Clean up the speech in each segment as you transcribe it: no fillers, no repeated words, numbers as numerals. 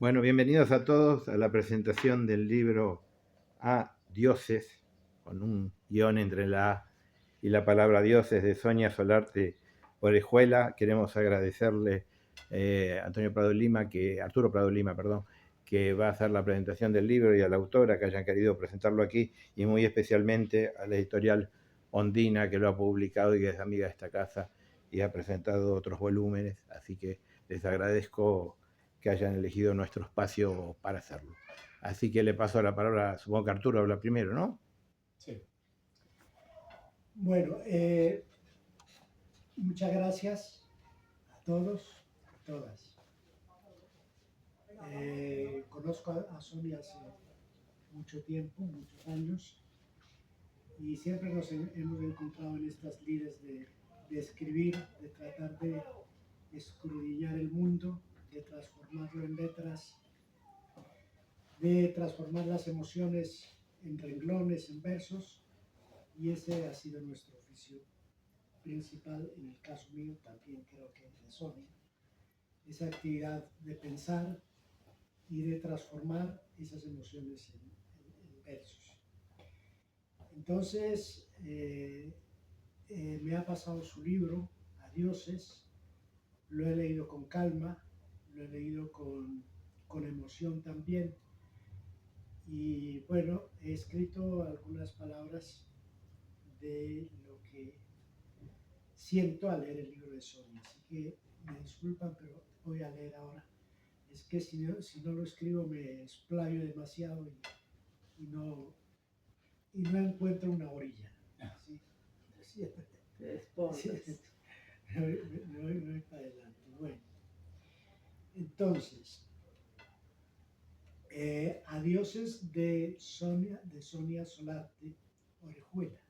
Bueno, bienvenidos a todos a la presentación del libro A Dioses, con un guión entre la A y la palabra dioses, de Sonia Solarte Orejuela. Queremos agradecerle a Arturo Prado Lima, perdón, que va a hacer la presentación del libro, y a la autora que hayan querido presentarlo aquí, y muy especialmente a la editorial Ondina, que lo ha publicado y que es amiga de esta casa y ha presentado otros volúmenes. Así que les agradezco que hayan elegido nuestro espacio para hacerlo. Así que le paso la palabra, supongo que Arturo habla primero, ¿no? Sí. Bueno, muchas gracias a todos y todas. Conozco a Sonia hace mucho tiempo, muchos años, y siempre nos hemos encontrado en estas lides de escribir, de tratar de escudriñar el mundo, de transformarlo en letras, de transformar las emociones en renglones, en versos, y ese ha sido nuestro oficio principal, en el caso mío, también creo que de Sonia, esa actividad de pensar y de transformar esas emociones en versos. Entonces, me ha pasado su libro, Adioses, lo he leído con calma, lo he leído con emoción también, y bueno, he escrito algunas palabras de lo que siento al leer el libro de Sonia, así que me disculpan, pero voy a leer ahora. Es que si no lo escribo me explayo demasiado y no encuentro una orilla. ¿Sí? Sí, sí, me voy para adelante. Bueno, entonces, Adioses de Sonia Solarte Orejuela.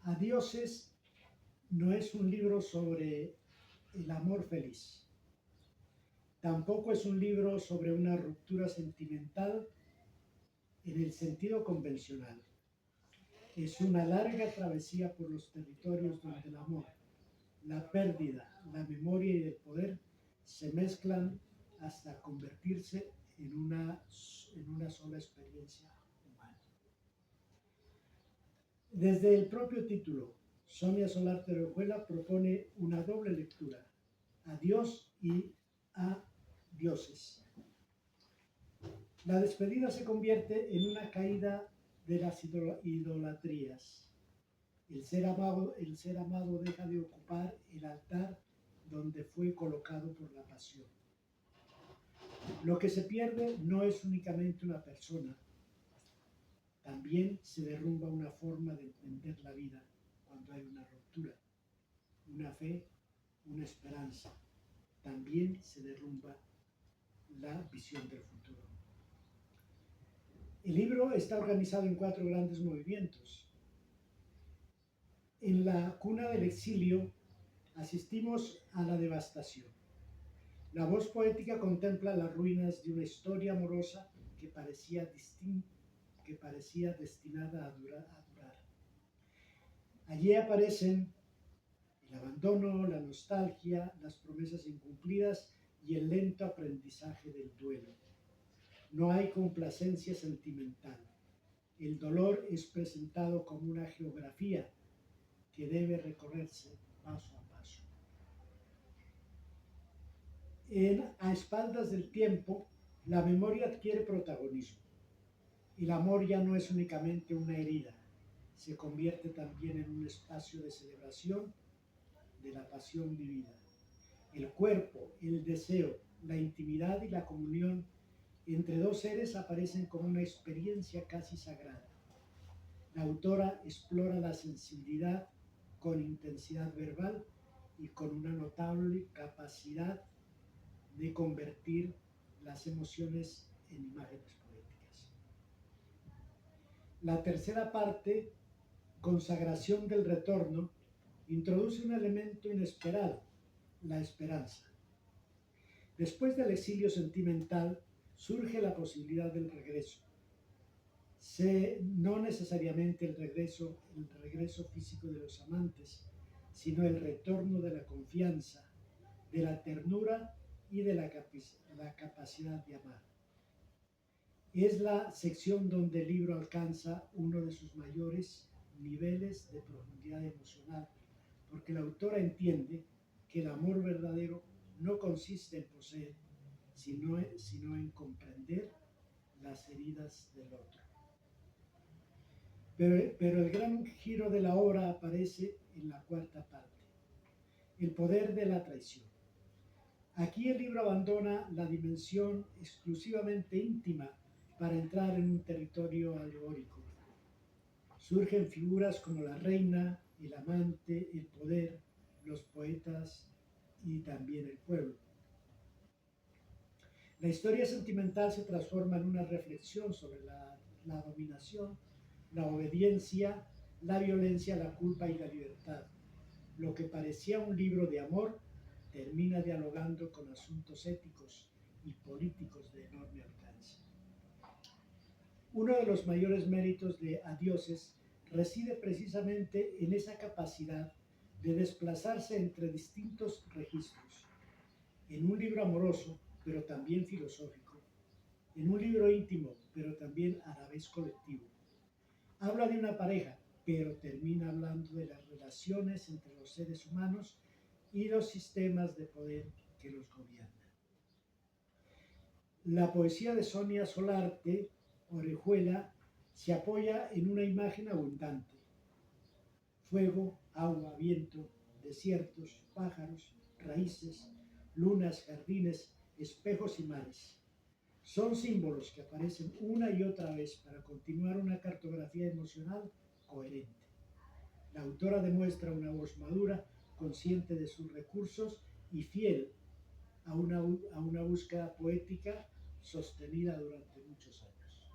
Adioses no es un libro sobre el amor feliz. Tampoco es un libro sobre una ruptura sentimental en el sentido convencional. Es una larga travesía por los territorios donde el amor, la pérdida, la memoria y el poder se mezclan hasta convertirse en una sola experiencia humana. Desde el propio título, Sonia Solarte Orejuela propone una doble lectura: a Dios y a dioses. La despedida se convierte en una caída de las idolatrías. El ser amado deja de ocupar el altar donde fue colocado por la pasión. Lo que se pierde no es únicamente una persona, también se derrumba una forma de entender la vida cuando hay una ruptura, una fe, una esperanza. También se derrumba la visión del futuro. El libro está organizado en 4 grandes movimientos. En la cuna del exilio asistimos a la devastación. La voz poética contempla las ruinas de una historia amorosa que parecía destinada a durar. Allí aparecen el abandono, la nostalgia, las promesas incumplidas y el lento aprendizaje del duelo. No hay complacencia sentimental. El dolor es presentado como una geografía que debe recorrerse paso a paso. A espaldas del tiempo, la memoria adquiere protagonismo. El amor ya no es únicamente una herida, se convierte también en un espacio de celebración de la pasión vivida. El cuerpo, el deseo, la intimidad y la comunión entre dos seres aparecen como una experiencia casi sagrada. La autora explora la sensibilidad con intensidad verbal y con una notable capacidad de convertir las emociones en imágenes poéticas. La tercera parte, Consagración del retorno, introduce un elemento inesperado: la esperanza. Después del exilio sentimental surge la posibilidad del regreso. No necesariamente el regreso físico de los amantes, sino el retorno de la confianza, de la ternura y de la capacidad de amar. Es la sección donde el libro alcanza uno de sus mayores niveles de profundidad emocional, porque la autora entiende que el amor verdadero no consiste en poseer, sino en comprender las heridas del otro. Pero el gran giro de la obra aparece en la cuarta parte, el poder de la traición. Aquí el libro abandona la dimensión exclusivamente íntima para entrar en un territorio alegórico. Surgen figuras como la reina, el amante, el poder, los poetas y también el pueblo. La historia sentimental se transforma en una reflexión sobre la dominación, la obediencia, la violencia, la culpa y la libertad. Lo que parecía un libro de amor termina dialogando con asuntos éticos y políticos de enorme alcance. Uno de los mayores méritos de Adioses reside precisamente en esa capacidad de desplazarse entre distintos registros, en un libro amoroso, pero también filosófico, en un libro íntimo, pero también a la vez colectivo. Habla de una pareja, pero termina hablando de las relaciones entre los seres humanos y los sistemas de poder que los gobiernan. La poesía de Sonia Solarte, Orejuela, se apoya en una imagen abundante: fuego, agua, viento, desiertos, pájaros, raíces, lunas, jardines, espejos y mares. Son símbolos que aparecen una y otra vez para continuar una cartografía emocional coherente. La autora demuestra una voz madura, consciente de sus recursos y fiel a una búsqueda poética sostenida durante muchos años.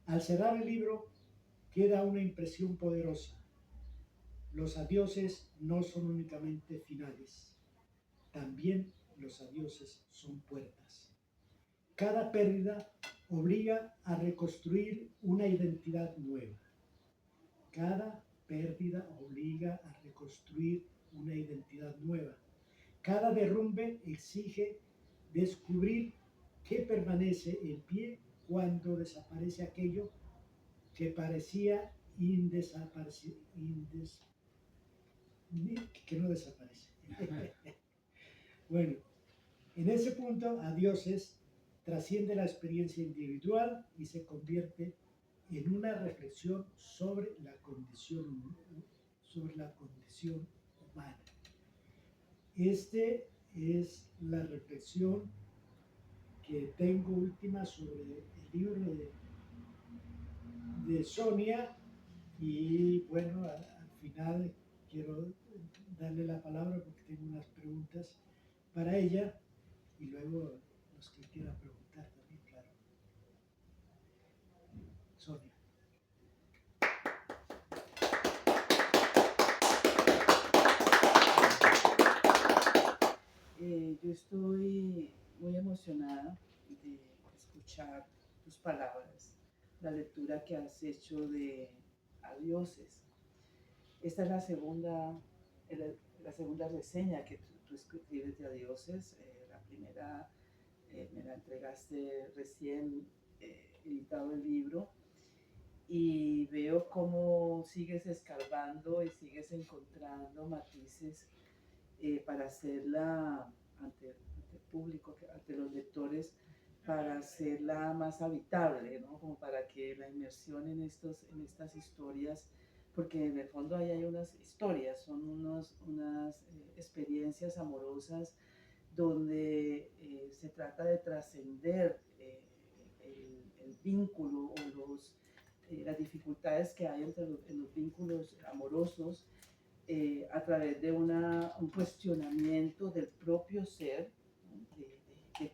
Al cerrar el libro queda una impresión poderosa. Los adioses no son únicamente finales, también los adioses son puertas. Cada pérdida obliga a reconstruir una identidad nueva. Cada pérdida obliga a reconstruir una identidad nueva. Cada derrumbe exige descubrir qué permanece en pie cuando desaparece aquello que parecía que no desaparece. Bueno, en ese punto, Adioses trasciende la experiencia individual y se convierte en una reflexión sobre la condición humana. Esta es la reflexión que tengo última sobre el libro de Sonia, y bueno, al final quiero darle la palabra porque tengo unas preguntas para ella y luego los que quieran preguntar también, claro. Sonia. Yo estoy muy emocionada de escuchar tus palabras, la lectura que has hecho de Adioses. Esta es la segunda reseña que tú escribes de Adioses. La primera me la entregaste recién editado el libro, y veo cómo sigues escarbando y sigues encontrando matices para hacerla ante el público, ante los lectores, para hacerla más habitable, ¿no? Como para que la inmersión en estas historias, porque en el fondo ahí hay unas historias, son unas experiencias amorosas donde se trata de trascender el vínculo o las dificultades que hay en los vínculos amorosos, a través de un cuestionamiento del propio ser, ¿no? de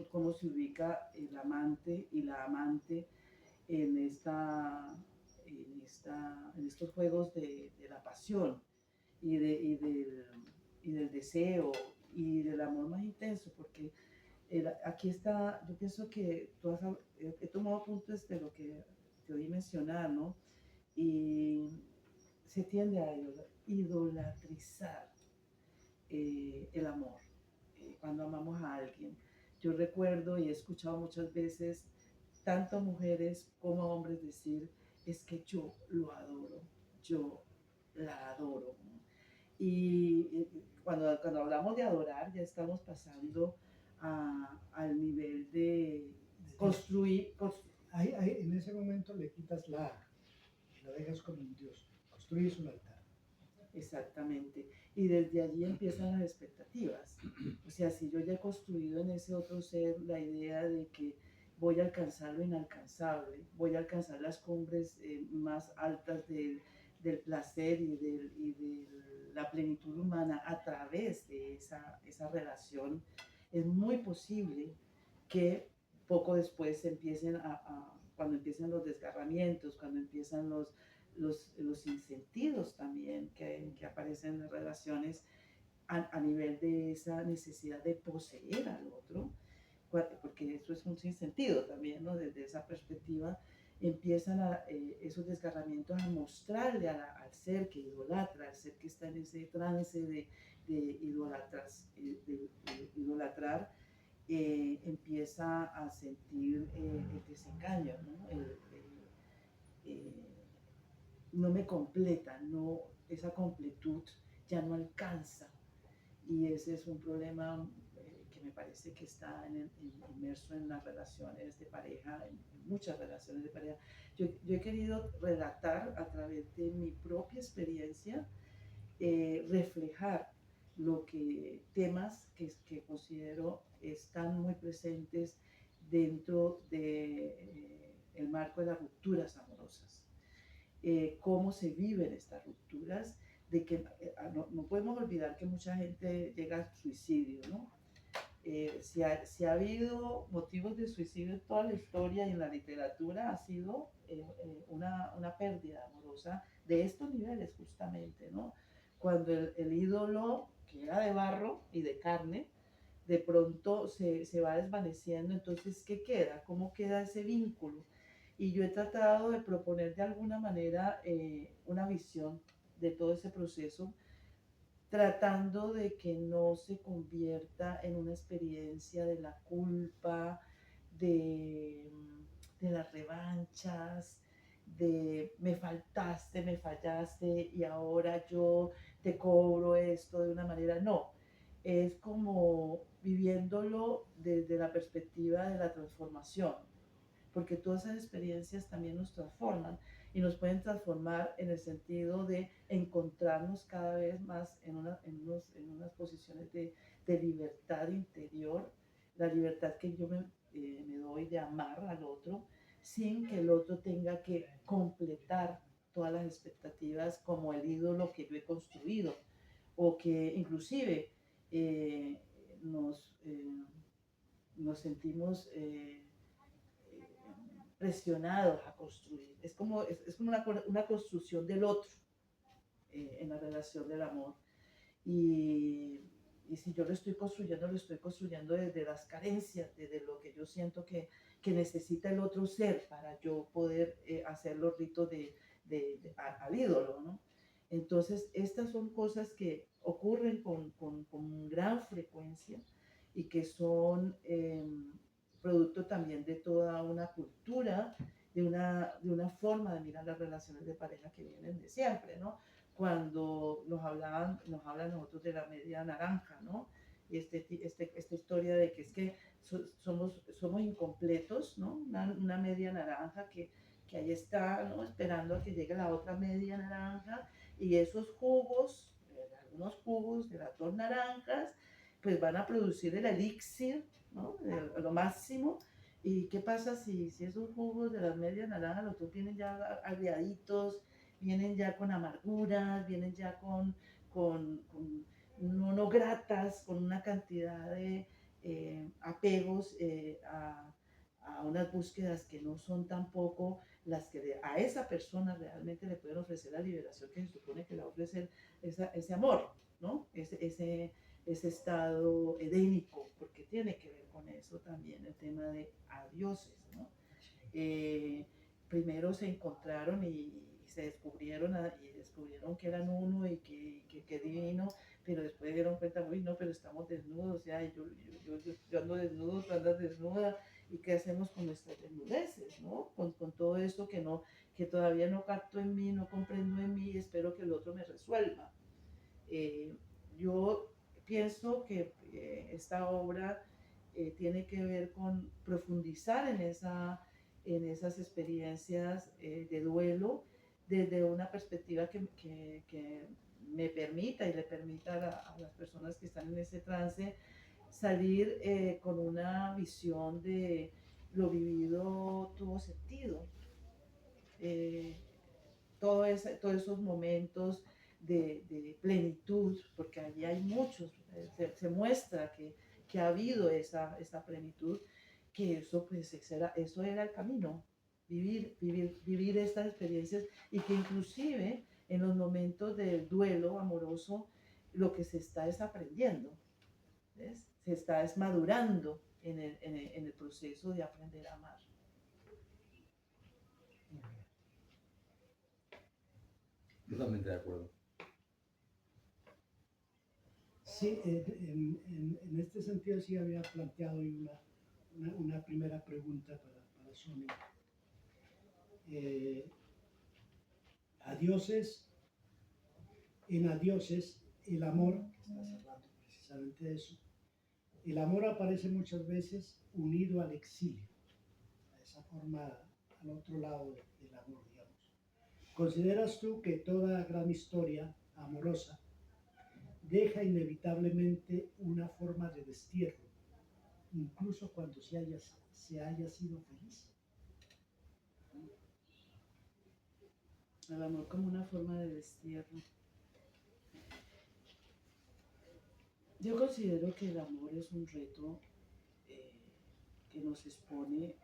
cómo se ubica el amante y la amante en, en estos juegos de la pasión y del deseo y del amor más intenso, porque aquí está, yo pienso que he tomado puntos de lo que te oí mencionar, ¿no? Y se tiende a idolatrizar el amor. cuando amamos a alguien. Yo recuerdo y he escuchado muchas veces tanto mujeres como hombres decir, es que yo lo adoro, yo la adoro. ¿No? Y cuando hablamos de adorar, ya estamos pasando al nivel de construir. En ese momento le quitas la A y lo dejas como un Dios. Construyes un altar. Exactamente. Y desde allí empiezan las expectativas. O sea, si yo ya he construido en ese otro ser la idea de que voy a alcanzar lo inalcanzable, voy a alcanzar las cumbres más altas del placer y de la plenitud humana a través de esa relación, es muy posible que poco después cuando empiecen los desgarramientos, cuando empiezan los sinsentidos también que aparecen en las relaciones a nivel de esa necesidad de poseer al otro, porque eso es un sinsentido también, ¿no? Desde esa perspectiva empiezan esos desgarramientos a mostrarle al ser que idolatra, al ser que está en ese trance de idolatrar, empieza a sentir el desengaño, ¿no? Eh, no me completa, no, esa completud ya no alcanza. Y ese es un problema que me parece que está inmerso en las relaciones de pareja, en muchas relaciones de pareja. Yo he querido relatar a través de mi propia experiencia, reflejar temas que considero están muy presentes dentro del marco de las rupturas amorosas. Cómo se viven estas rupturas, de que no podemos olvidar que mucha gente llega al suicidio, ¿no? Si ha habido motivos de suicidio en toda la historia y en la literatura, ha sido una pérdida amorosa de estos niveles justamente, ¿no? Cuando el ídolo, que era de barro y de carne, de pronto se va desvaneciendo, entonces, ¿qué queda? ¿Cómo queda ese vínculo? Y yo he tratado de proponer de alguna manera una visión de todo ese proceso, tratando de que no se convierta en una experiencia de la culpa, de, de las revanchas, de me faltaste, me fallaste y ahora yo te cobro esto de una manera. No, es como viviéndolo desde la perspectiva de la transformación, porque todas esas experiencias también nos transforman y nos pueden transformar en el sentido de encontrarnos cada vez más en unas posiciones de libertad interior, la libertad que yo me doy de amar al otro sin que el otro tenga que completar todas las expectativas como el ídolo que yo he construido, o que inclusive eh, nos, eh, nos sentimos presionados a construir. Es como una construcción del otro en la relación del amor. Y, y si yo lo estoy construyendo desde las carencias, desde lo que yo siento que necesita el otro ser para yo poder hacer los ritos al ídolo, ¿no? Entonces, estas son cosas que ocurren con gran frecuencia y que son producto también de toda una cultura, de una forma de mirar las relaciones de pareja que vienen de siempre, ¿no? Cuando nos hablan nosotros de la media naranja, ¿no? Y esta historia de que es que somos incompletos, ¿no? Una media naranja que ahí está, ¿no? Esperando a que llegue la otra media naranja y esos jugos, algunos jugos de las dos naranjas, pues van a producir el elixir, ¿no? Lo máximo. ¿Y qué pasa si esos jugos de las medias naranjas, los otros vienen ya agriaditos, vienen ya con amarguras, vienen ya con no gratas, con una cantidad de apegos a unas búsquedas que no son tampoco las que a esa persona realmente le pueden ofrecer la liberación que se supone que le va a ofrecer ese amor, ¿no? Ese estado edénico, porque tiene que ver con eso también el tema de adioses, ¿no? Eh, Primero se encontraron y se descubrieron que eran uno y que divino, pero después dieron cuenta, uy, no, pero estamos desnudos, ya, y yo ando desnudo, tú andas desnuda, ¿y qué hacemos con nuestras desnudeces, no? Con todo esto que no, que todavía no capto en mí, no comprendo en mí, y espero que el otro me resuelva. Eh, yo pienso que esta obra tiene que ver con profundizar en esas experiencias de duelo desde una perspectiva que me permita y le permita a las personas que están en ese trance salir con una visión de lo vivido tuvo sentido. Eh, todos esos momentos de plenitud, porque allí hay muchos, se muestra que ha habido esa plenitud, que eso, pues, eso era el camino, vivir estas experiencias y que inclusive en los momentos del duelo amoroso lo que se está es aprendiendo, ¿ves? Se está es madurando en el proceso de aprender a amar. Totalmente de acuerdo. Sí, en este sentido sí había planteado una primera pregunta para Sonia. En Adioses, el amor, que estás hablando precisamente de eso, el amor aparece muchas veces unido al exilio, a esa forma, al otro lado del amor, digamos. ¿Consideras tú que toda gran historia amorosa deja inevitablemente una forma de destierro, incluso cuando se haya sido feliz? El amor como una forma de destierro. Yo considero que el amor es un reto eh, que nos expone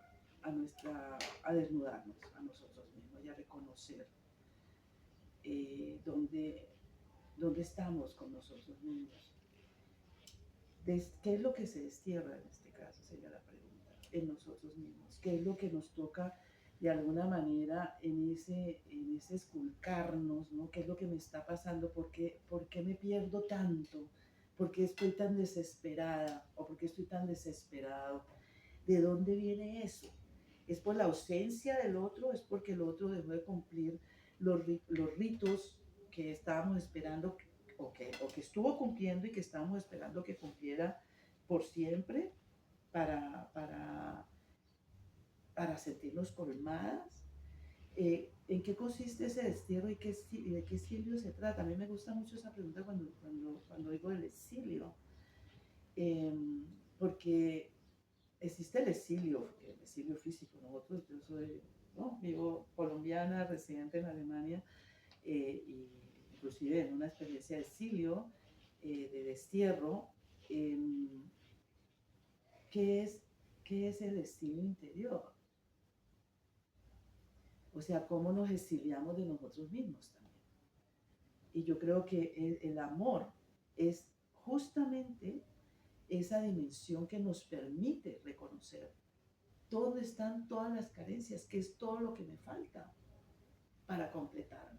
a desnudarnos a nosotros mismos y a reconocer dónde estamos con nosotros mismos. ¿Qué es lo que se destierra en este caso? Sería la pregunta. En nosotros mismos. ¿Qué es lo que nos toca de alguna manera en ese esculcarnos, ¿no? ¿Qué es lo que me está pasando? ¿Por qué me pierdo tanto? ¿Por qué estoy tan desesperada? ¿O por qué estoy tan desesperado? ¿De dónde viene eso? ¿Es por la ausencia del otro? ¿Es porque el otro dejó de cumplir los ritos que estábamos esperando o que estuvo cumpliendo y que estábamos esperando que cumpliera por siempre para sentirnos colmadas? ¿En qué consiste ese destierro y de qué exilio se trata? A mí me gusta mucho esa pregunta cuando oigo el exilio, eh, porque existe el exilio físico. Yo soy, ¿no? Vivo colombiana, residente en Alemania, y inclusive en una experiencia de exilio, de destierro. Eh, ¿qué es, ¿Qué es el exilio interior? O sea, cómo nos exiliamos de nosotros mismos también. Y yo creo que el amor es justamente esa dimensión que nos permite reconocer dónde están todas las carencias, qué es todo lo que me falta para completarme.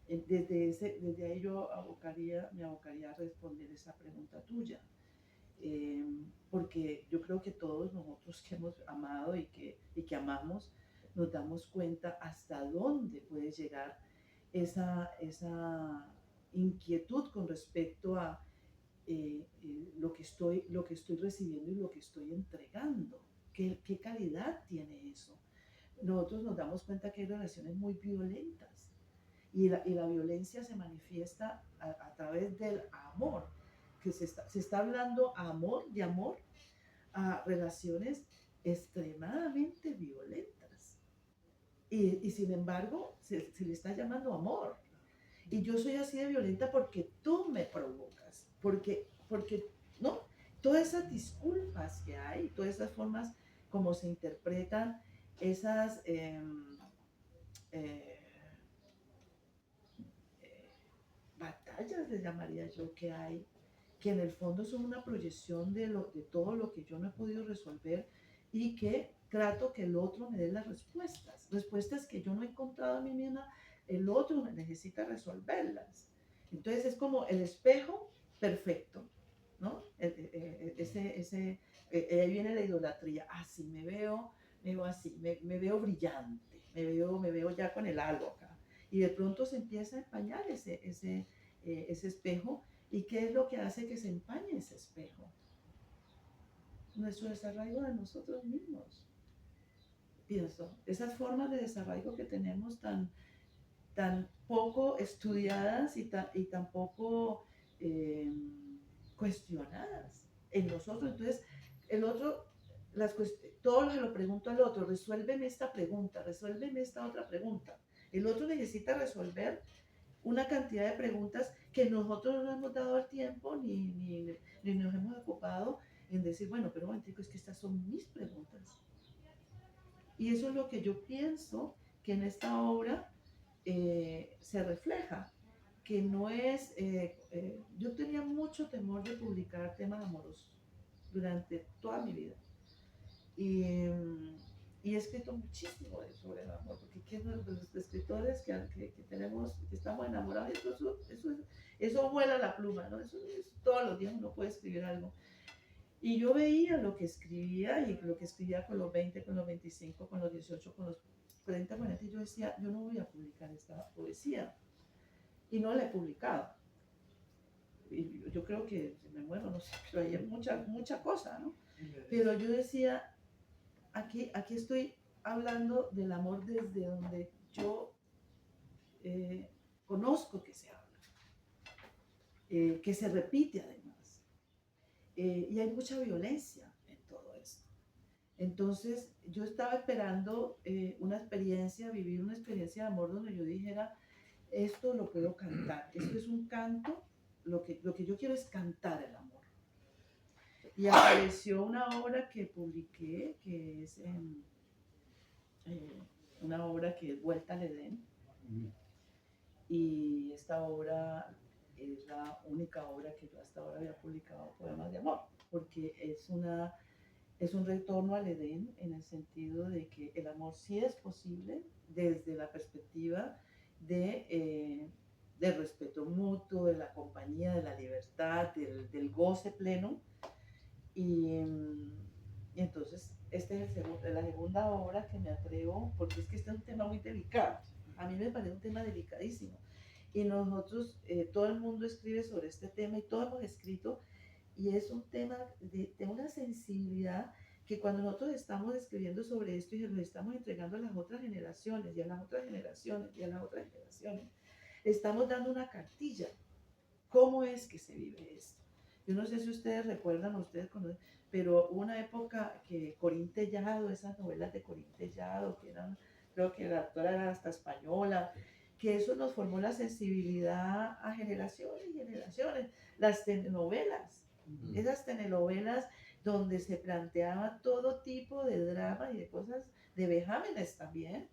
Desde ahí yo me abocaría a responder esa pregunta tuya. Porque yo creo que todos nosotros que hemos amado y que amamos, nos damos cuenta hasta dónde puede llegar esa inquietud con respecto a lo que estoy recibiendo y lo que estoy entregando. ¿Qué calidad tiene eso? Nosotros nos damos cuenta que hay relaciones muy violentas y la violencia se manifiesta a través del amor, que se está hablando de amor a relaciones extremadamente violentas. Y sin embargo, se le está llamando amor. Y yo soy así de violenta porque tú me provocas, porque ¿no? Todas esas disculpas que hay, todas esas formas como se interpretan esas eh, batallas, les llamaría yo, que hay, que en el fondo son una proyección de todo lo que yo no he podido resolver y que trato que el otro me dé las respuestas que yo no he encontrado a mí misma, el otro necesita resolverlas. Entonces es como el espejo perfecto, ¿no? Ahí viene la idolatría. Ah, sí, me veo así, me veo brillante, me veo ya con el halo acá. Y de pronto se empieza a empañar ese espejo. ¿Y qué es lo que hace que se empañe ese espejo? Nuestro desarraigo de nosotros mismos. Pienso, esas formas de desarraigo que tenemos tan poco estudiadas y tan poco eh, cuestionadas en nosotros. Entonces, el otro, todo se lo pregunto al otro, resuélveme esta pregunta, resuélveme esta otra pregunta. El otro necesita resolver una cantidad de preguntas que nosotros no hemos dado el tiempo ni nos hemos ocupado en decir, bueno, pero un momentico, es que estas son mis preguntas. Y eso es lo que yo pienso que en esta obra se refleja, que no es, yo tenía mucho temor de publicar temas amorosos durante toda mi vida. Y he escrito muchísimo sobre el amor, porque ¿qué es los escritores que tenemos, que estamos enamorados? Eso vuela la pluma, ¿no? Eso todos los días uno puede escribir algo. Y yo veía lo que escribía y lo que escribía con los 20, con los 25, con los 18, con los 30, 40, y yo decía, yo no voy a publicar esta poesía. Y no la he publicado. Y yo creo que si me muero, no sé, pero hay mucha cosa, ¿no? Pero yo decía, aquí estoy hablando del amor desde donde yo conozco que se habla, que se repite además. Y hay mucha violencia en todo esto. Entonces yo estaba esperando una experiencia, vivir una experiencia de amor donde yo dijera, esto lo puedo cantar, esto es un canto, lo que yo quiero es cantar el amor. Y apareció una obra que publiqué, que es una obra que es Vuelta al Edén. Y esta obra es la única obra que yo hasta ahora había publicado poemas de amor, porque es un retorno al Edén en el sentido de que el amor sí es posible desde la perspectiva del respeto mutuo, de la compañía, de la libertad, del goce pleno. Y entonces esta es la segunda obra que me atrevo, porque es que este es un tema muy delicado. A mí me parece un tema delicadísimo. Y nosotros, todo el mundo escribe sobre este tema y todos hemos escrito, y es un tema de una sensibilidad que cuando nosotros estamos escribiendo sobre esto y lo estamos entregando a las otras generaciones y a las otras generaciones y a las otras generaciones, estamos dando una cartilla. ¿Cómo es que se vive esto? Yo no sé si ustedes recuerdan, ustedes conocen, pero hubo una época que Corín Tellado, esas novelas de Corín Tellado, que eran, creo que la autora era hasta española, que eso nos formó la sensibilidad a generaciones y generaciones. Las telenovelas, esas telenovelas donde se planteaba todo tipo de drama y de cosas, de vejámenes también,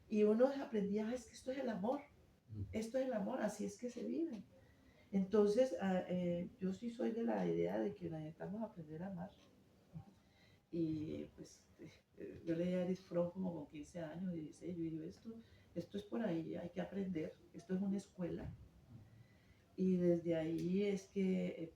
y uno aprendía, es que esto es el amor, así es que se vive. Entonces, yo sí soy de la idea de que necesitamos aprender a amar. Y pues yo leía a Erich Fromm como con 15 años, 16, yo digo, esto es por ahí, hay que aprender, esto es una escuela. Y desde ahí es que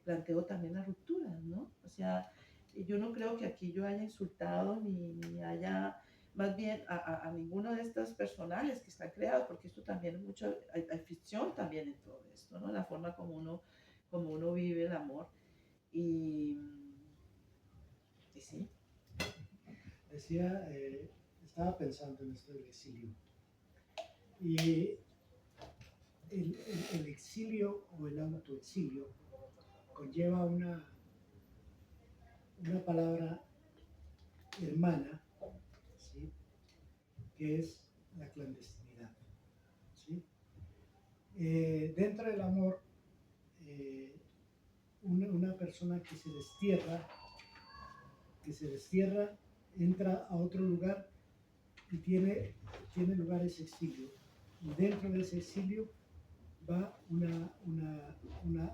planteo también las rupturas, ¿no? O sea, yo no creo que aquí yo haya insultado ni haya, más bien a ninguno de estos personajes que están creados, porque esto también es mucho, hay ficción también en todo esto, ¿no? La forma como uno vive el amor. Y sí. Decía, estaba pensando en esto del exilio. Y el exilio o el autoexilio conlleva una palabra hermana, ¿sí? Que es la clandestinidad, ¿sí? Dentro del amor, una persona que se destierra, entra a otro lugar y tiene lugar ese exilio. Y dentro de ese exilio va una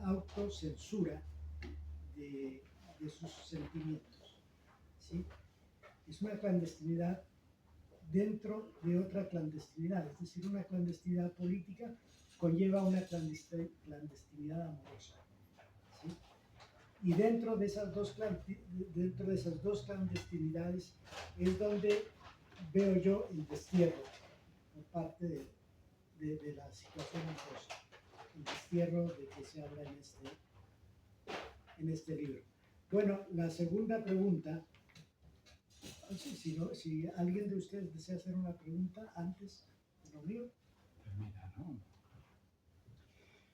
autocensura de sus sentimientos, ¿sí? Es una clandestinidad dentro de otra clandestinidad, es decir, una clandestinidad política conlleva una clandestinidad amorosa. ¿Sí? Y dentro de esas dos clandestinidades es donde veo yo el destierro por parte de la situación amorosa, el destierro de que se habla en este libro. Bueno, la segunda pregunta, si alguien de ustedes desea hacer una pregunta antes de lo mío. Pues mira, ¿no?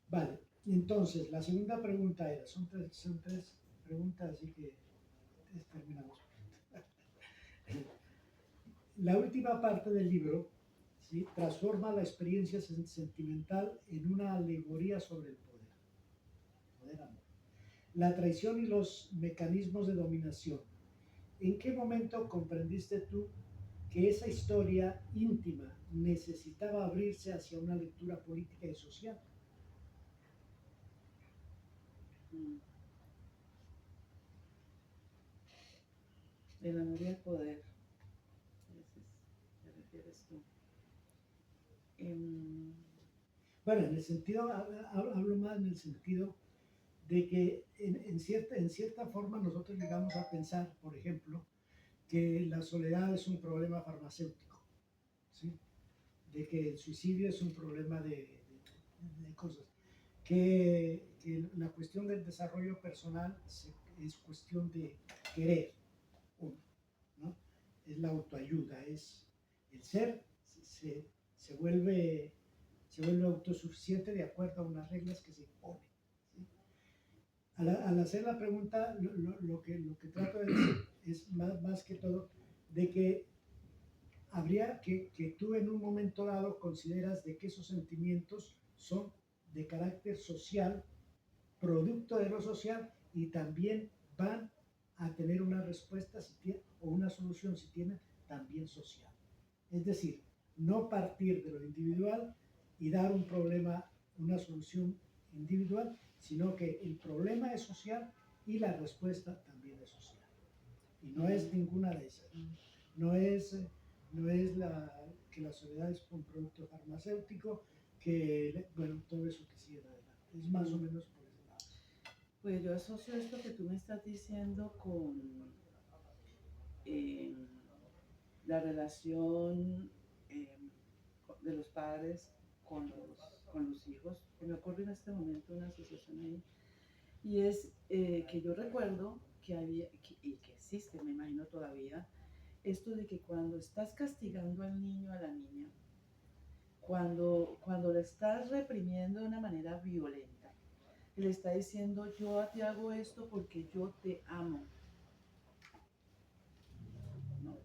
Vale, entonces la segunda pregunta era, son tres preguntas, así que terminamos. La última parte del libro, ¿sí?, transforma la experiencia sentimental en una alegoría sobre el poder amor, la traición y los mecanismos de dominación. ¿En qué momento comprendiste tú que esa historia íntima necesitaba abrirse hacia una lectura política y social? El amor y el poder. ¿Te refieres tú? Bueno, en el sentido, hablo más en el sentido de que en cierta forma nosotros llegamos a pensar, por ejemplo, que la soledad es un problema farmacéutico, ¿sí? De que el suicidio es un problema de cosas, que la cuestión del desarrollo personal es cuestión de querer uno, ¿no? Es la autoayuda, es el ser se vuelve autosuficiente de acuerdo a unas reglas que se imponen. ¿Sí? Al hacer la pregunta, lo que trato de decir es más que todo de que habría que tú en un momento dado consideras de que esos sentimientos son de carácter social, producto de lo social, y también van a tener una respuesta o una solución, si tienen, también social. Es decir, no partir de lo individual y dar un problema, una solución individual, sino que el problema es social y la respuesta también es social. Y no es ninguna de esas. No es que la soledad es un producto farmacéutico, que, bueno, todo eso que sigue adelante. Es más o menos por ese lado. Pues yo asocio esto que tú me estás diciendo con la relación de los padres con los hijos. Me ocurre en este momento una asociación ahí. Y es que yo recuerdo que había, y que existe, me imagino todavía, esto de que cuando estás castigando al niño, a la niña, cuando le estás reprimiendo de una manera violenta, le está diciendo: yo te hago esto porque yo te amo. ¿No?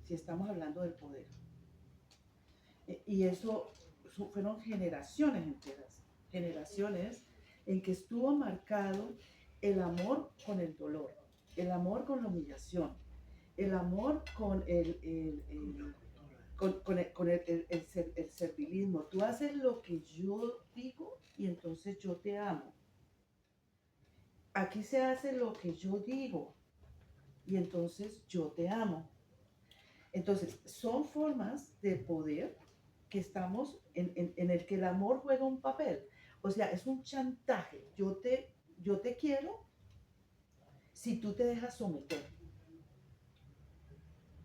Si estamos hablando del poder. Y eso fueron generaciones enteras, generaciones en que estuvo marcado el amor con el dolor, el amor con la humillación, el amor con el servilismo. Tú haces lo que yo digo y entonces yo te amo. Aquí se hace lo que yo digo y entonces yo te amo. Entonces, son formas de poder que estamos en el que el amor juega un papel. O sea, es un chantaje. Yo te quiero si tú te dejas someter,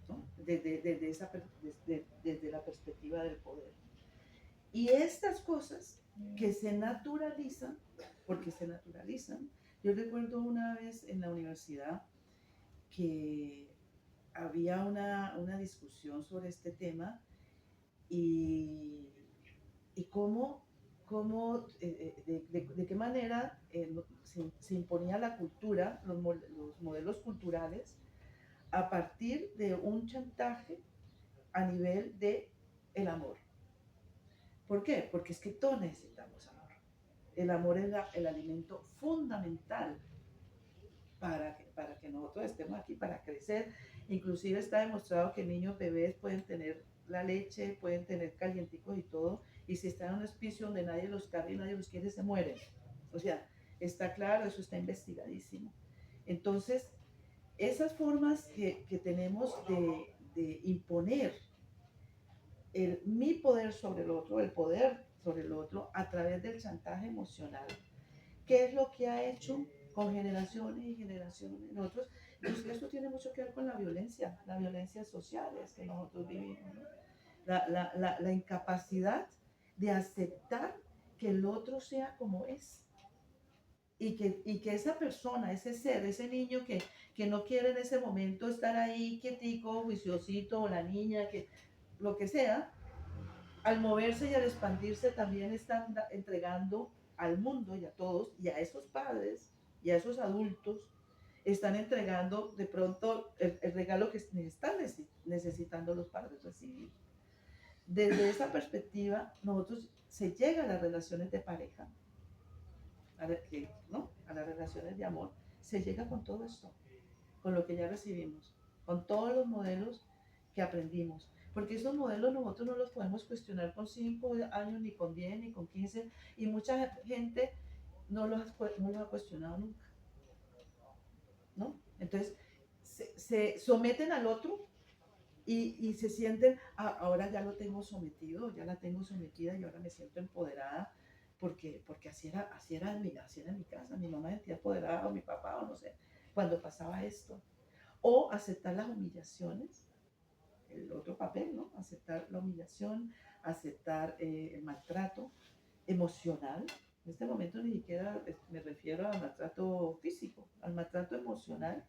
¿no? Desde la perspectiva del poder. Y estas cosas que se naturalizan, porque se naturalizan. Yo recuerdo una vez en la universidad que había una discusión sobre este tema y cómo de qué manera se imponía la cultura, los modelos culturales, a partir de un chantaje a nivel de el amor. ¿Por qué? Porque es que todos necesitamos amor. El amor es el alimento fundamental para que nosotros estemos aquí, para crecer. Inclusive está demostrado que niños bebés pueden tener la leche, pueden tener calienticos y todo, y si están en un hospicio donde nadie los carga y nadie los quiere, se mueren. O sea, está claro, eso está investigadísimo. Entonces, esas formas que tenemos de imponer mi poder sobre el otro, el poder sobre el otro a través del chantaje emocional. ¿Qué es lo que ha hecho con generaciones y generaciones de nosotros? Entonces, esto tiene mucho que ver con las violencias sociales que nosotros vivimos, ¿no? La incapacidad de aceptar que el otro sea como es. Y que esa persona, ese ser, ese niño que no quiere en ese momento estar ahí quietico, juiciosito, o la niña, que lo que sea, al moverse y al expandirse también están entregando al mundo y a todos, y a esos padres y a esos adultos, están entregando de pronto el regalo que están necesitando los padres recibir. Desde esa perspectiva, nosotros se llega a las relaciones de pareja, ¿no? A las relaciones de amor, se llega con todo esto, con lo que ya recibimos, con todos los modelos que aprendimos. Porque esos modelos nosotros no los podemos cuestionar con 5 años, ni con 10, ni con 15, y mucha gente no los ha cuestionado nunca, ¿no? Entonces, se someten al otro y se sienten, ahora ya lo tengo sometido, ya la tengo sometida y ahora me siento empoderada, porque así era en mi casa, mi mamá sentía empoderada, o mi papá, o no sé, cuando pasaba esto. O aceptar las humillaciones, el otro papel, ¿no? Aceptar la humillación, aceptar el maltrato emocional. En este momento ni siquiera me refiero al maltrato físico, al maltrato emocional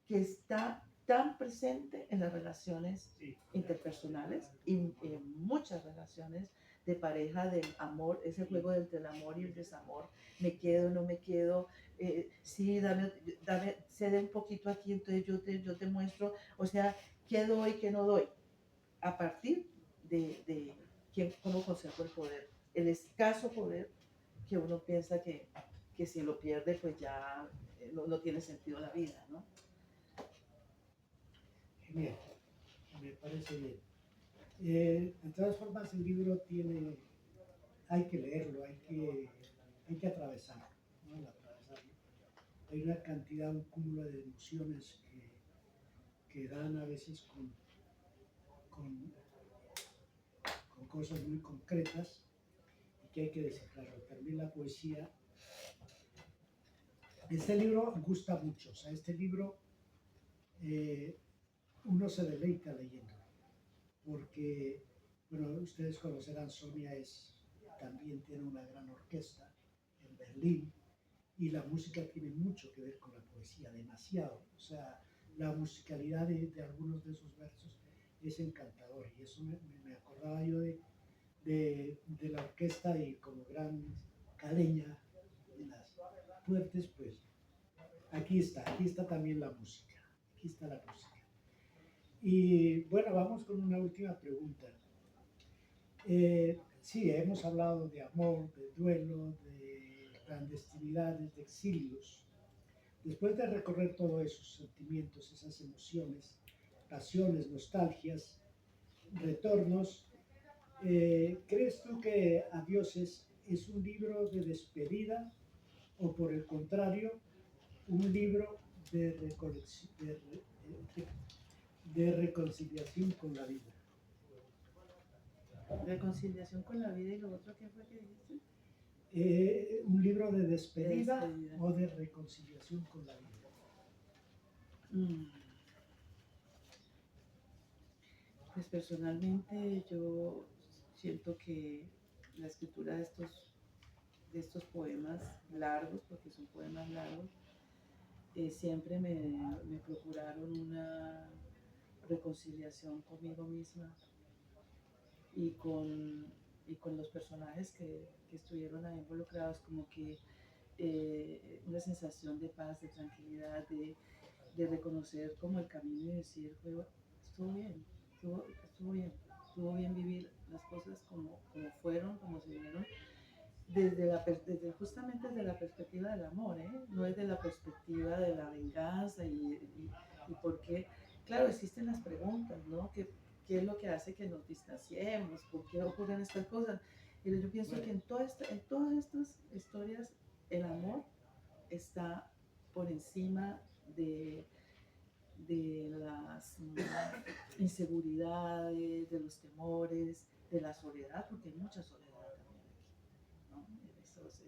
que está tan presente en las relaciones interpersonales y en muchas relaciones de pareja, del amor, ese juego entre el amor y el desamor, me quedo, no me quedo, sí, dame, cede un poquito aquí, entonces yo te muestro, o sea, qué doy, qué no doy, a partir de cómo conservo el poder, el escaso poder que uno piensa que si lo pierde, pues ya no tiene sentido la vida, ¿no? Genial, me parece bien. De todas formas, el libro hay que leerlo, hay que atravesarlo, ¿no? Atravesarlo. Hay una cantidad, un cúmulo de emociones que dan a veces con cosas muy concretas y que hay que descifrarlo. También la poesía. Este libro gusta mucho, o sea, este libro uno se deleita leyéndolo, porque, bueno, ustedes conocerán, Sonia también tiene una gran orquesta en Berlín y la música tiene mucho que ver con la poesía, demasiado. O sea, la musicalidad de algunos de esos versos es encantador y eso me acordaba yo de la orquesta y como gran caleña de las fuertes, pues aquí está también la música, aquí está la música. Y bueno, vamos con una última pregunta. Sí, hemos hablado de amor, de duelo, de clandestinidades, de exilios. Después de recorrer todos esos sentimientos, esas emociones, pasiones, nostalgias, retornos, ¿crees tú que Adioses es un libro de despedida o por el contrario, un libro de reconciliación con la vida? Reconciliación con la vida, y lo otro, ¿qué fue que dijiste? Un libro de despedida o de reconciliación con la vida. Pues personalmente yo siento que la escritura de estos poemas largos, porque son poemas largos, siempre me procuraron una reconciliación conmigo misma y con los personajes que estuvieron ahí involucrados, como que una sensación de paz, de tranquilidad, de reconocer como el camino y decir, estuvo bien, estuvo bien vivir las cosas como fueron, como se dieron, justamente desde la perspectiva del amor, no es de la perspectiva de la venganza y por qué. Claro, existen las preguntas, ¿no? ¿Qué es lo que hace que nos distanciemos? ¿Por qué ocurren estas cosas? Y yo pienso que en todas estas historias el amor está por encima de las inseguridades, de los temores, de la soledad, porque hay mucha soledad también aquí.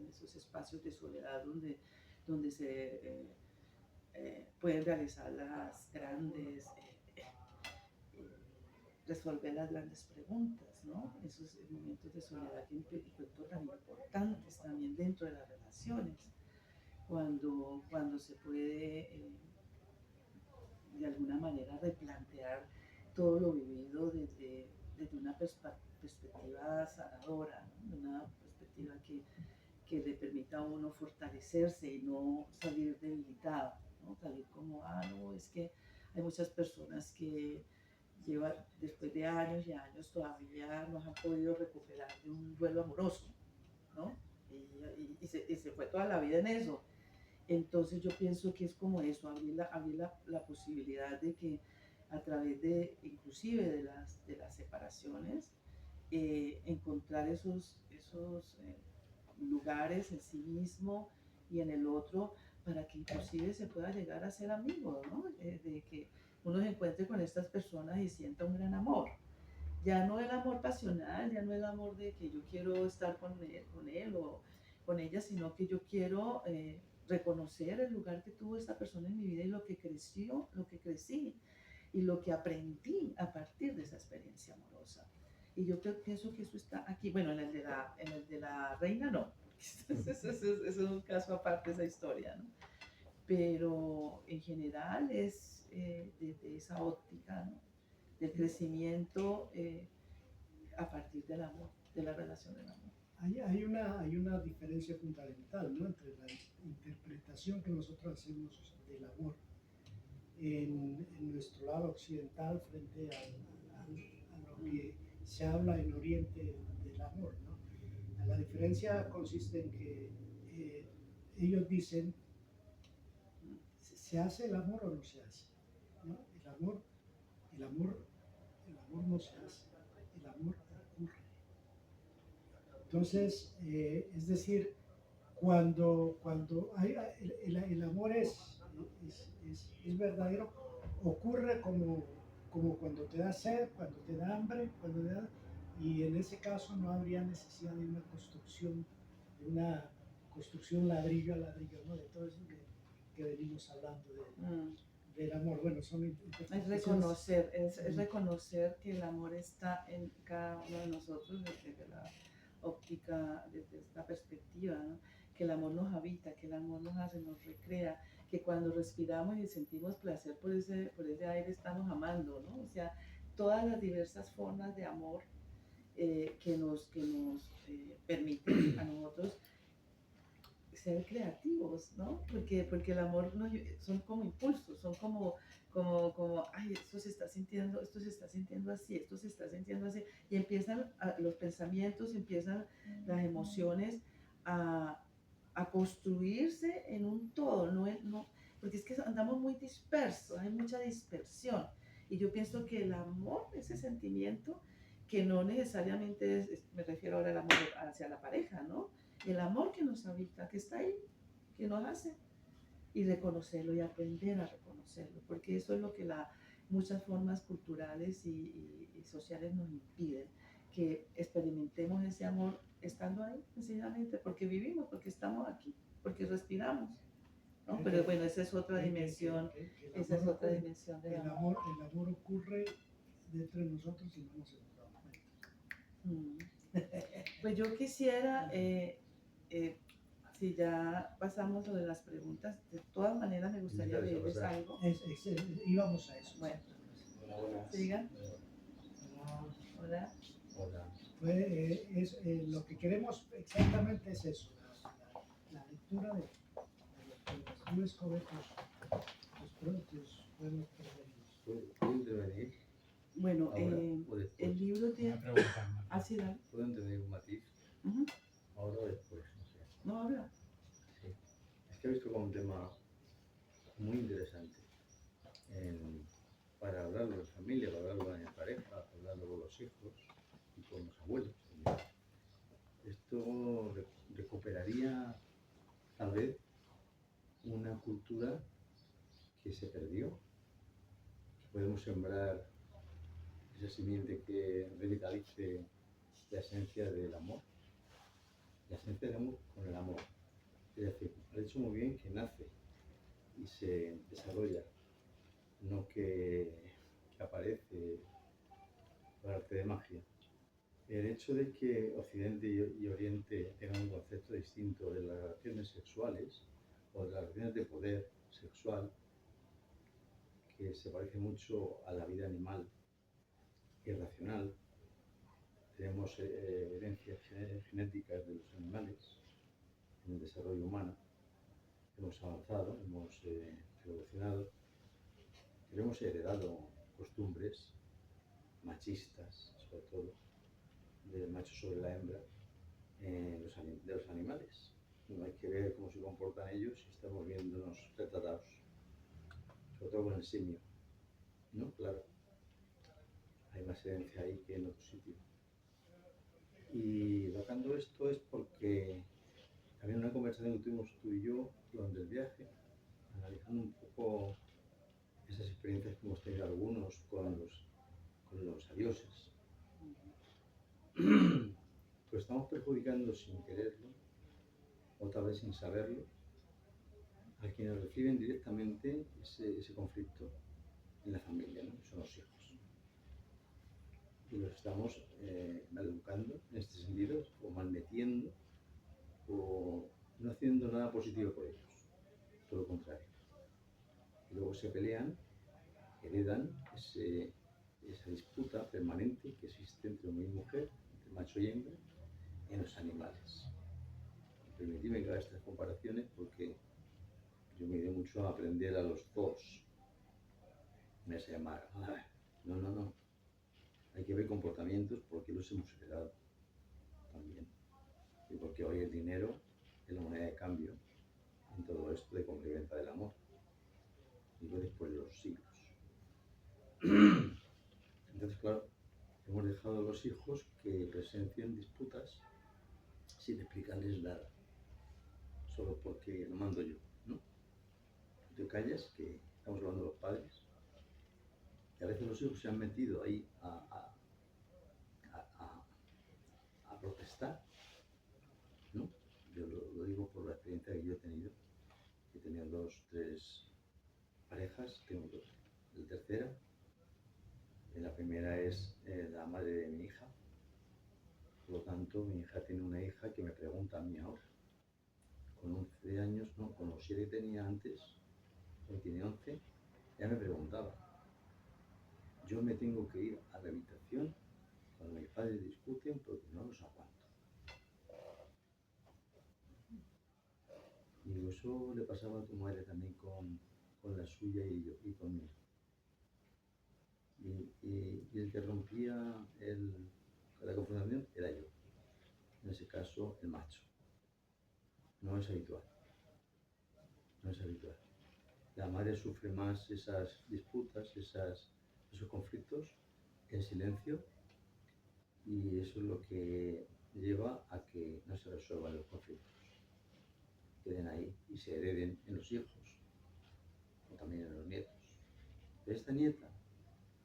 esos espacios de soledad donde se pueden realizar las grandes, resolver las grandes preguntas, ¿no? Esos momentos de soledad que encuentro tan importantes también dentro de las relaciones, cuando se puede de alguna manera replantear todo lo vivido desde una perspectiva sanadora, ¿no? Una perspectiva que le permita a uno fortalecerse y no salir debilitado, ¿no? Salir como, no, es que hay muchas personas que llevan, después de años y años, todavía no han podido recuperar de un duelo amoroso, ¿no? Y se fue toda la vida en eso. Entonces yo pienso que es como eso, abrir la posibilidad de que a través de, inclusive de las separaciones, encontrar esos lugares en sí mismo y en el otro, para que inclusive se pueda llegar a ser amigos, ¿no? De que uno se encuentre con estas personas y sienta un gran amor. Ya no el amor pasional, ya no el amor de que yo quiero estar con él o con ella, sino que yo quiero reconocer el lugar que tuvo esta persona en mi vida y lo que creció, lo que crecí y lo que aprendí a partir de esa experiencia amorosa. Y yo pienso que eso está aquí. Bueno, en el de la reina no. Es un caso aparte esa historia, ¿no? Pero en general es desde esa óptica, ¿no? Del crecimiento a partir del amor, de la relación del amor. Hay una diferencia fundamental, ¿no? Entre la interpretación que nosotros hacemos del amor en nuestro lado occidental frente a lo que se habla en Oriente del amor, ¿no? La diferencia consiste en que ellos dicen, ¿se hace el amor o no se hace? ¿No? El amor no se hace, el amor ocurre. Entonces, es decir, cuando el amor es verdadero, ocurre como cuando te da sed, cuando te da hambre, y en ese caso no habría necesidad de una construcción ladrillo a ladrillo, ¿no? De todo eso que venimos hablando del amor. Bueno, son es reconocer que el amor está en cada uno de nosotros desde la óptica, desde esta perspectiva, ¿no? Que el amor nos habita, que el amor nos hace, nos recrea, que cuando respiramos y sentimos placer por ese aire estamos amando, ¿no? O sea, todas las diversas formas de amor que nos permiten a nosotros ser creativos, ¿no? Porque el amor son como impulsos, son como, ay, esto se está sintiendo así, esto se está sintiendo así, y empiezan los pensamientos, empiezan las emociones a construirse en un todo, no, porque es que andamos muy dispersos, hay mucha dispersión, y yo pienso que el amor, ese sentimiento, que no necesariamente me refiero ahora al amor hacia la pareja, ¿no? El amor que nos habita, que está ahí, que nos hace, y reconocerlo y aprender a reconocerlo, porque eso es lo que muchas formas culturales y sociales nos impiden, que experimentemos ese amor estando ahí, sencillamente, porque vivimos, porque estamos aquí, porque respiramos, ¿no? Pero bueno, esa es otra dimensión, esa es otra dimensión del amor. El amor ocurre dentro de nosotros y no nos hemos dado cuenta. Pues yo quisiera, si ya pasamos sobre las preguntas, de todas maneras me gustaría leerles algo. Íbamos a eso. Bueno, Hola. sigan. Hola. Hola. Lo que queremos exactamente es eso, la lectura de Luis Cobetos, tus poemas preferidos. ¿Puedo intervenir? Bueno, ¿Ahora o después? el libro tiene... Una pregunta. Así da. ¿Puedo intervenir un matiz? ¿Ahora o después? No sé. No habla. Sí. Es que he visto como un tema muy interesante para hablarlo en familia, para hablarlo en pareja, para hablarlo con los hijos y con los abuelos también. Esto recuperaría tal vez una cultura que se perdió. Podemos sembrar esa simiente que revitalice la esencia del amor, la esencia del amor con el amor. Es decir, ha dicho muy bien que nace y se desarrolla, no que aparece por arte de magia. El hecho de que Occidente y Oriente tengan un concepto distinto de las relaciones sexuales o de las relaciones de poder sexual, que se parece mucho a la vida animal irracional. Tenemos herencias genéticas de los animales en el desarrollo humano. Hemos avanzado, hemos evolucionado, pero hemos heredado costumbres machistas, sobre todo, del macho sobre la hembra de los animales. No hay que ver cómo se comportan ellos y estamos viéndonos retratados, sobre todo con el simio. ¿No? Claro, hay más herencia ahí que en otro sitio. Y tocando esto es porque había una conversación que tuvimos tú y yo durante el viaje, analizando un poco esas experiencias que hemos tenido algunos con los adioses. Pues estamos perjudicando sin quererlo, o tal vez sin saberlo, a quienes reciben directamente ese conflicto en la familia, ¿no? Son los hijos. Y los estamos maleducando en este sentido, o malmetiendo, o no haciendo nada positivo por ellos, todo lo contrario. Y luego se pelean, heredan esa disputa permanente que existe entre hombre y mujer, entre macho y hembra, en los animales. Permitidme que haga estas comparaciones porque yo me iré mucho a aprender a los dos. Me se llama, no. Hay que ver comportamientos porque los hemos heredado también. Y porque hoy el dinero es la moneda de cambio en todo esto de compra y venta del amor. Y lo después de los siglos. Entonces, claro, hemos dejado a los hijos que presencien disputas sin explicarles nada. Solo porque lo mando yo, ¿no? Tú te callas, que estamos hablando de los padres. Y a veces los hijos se han metido ahí a protestar, ¿no? Yo lo digo por la experiencia que yo he tenido. He tenido 3 parejas, tengo 2. La tercera, la primera es la madre de mi hija. Por lo tanto, mi hija tiene una hija que me pregunta a mí ahora. Con 11 años, no, con los 7 que tenía antes, hoy tiene 11, ya me preguntaba. Yo me tengo que ir a la habitación cuando mis padres discuten porque no los aguanto. Y digo, eso le pasaba a tu madre también con la suya y conmigo. Y el que rompía la confrontación era yo. En ese caso, el macho. No es habitual. No es habitual. La madre sufre más esas disputas, esos conflictos en silencio, y eso es lo que lleva a que no se resuelvan los conflictos. Queden ahí y se hereden en los hijos o también en los nietos. Pero esta nieta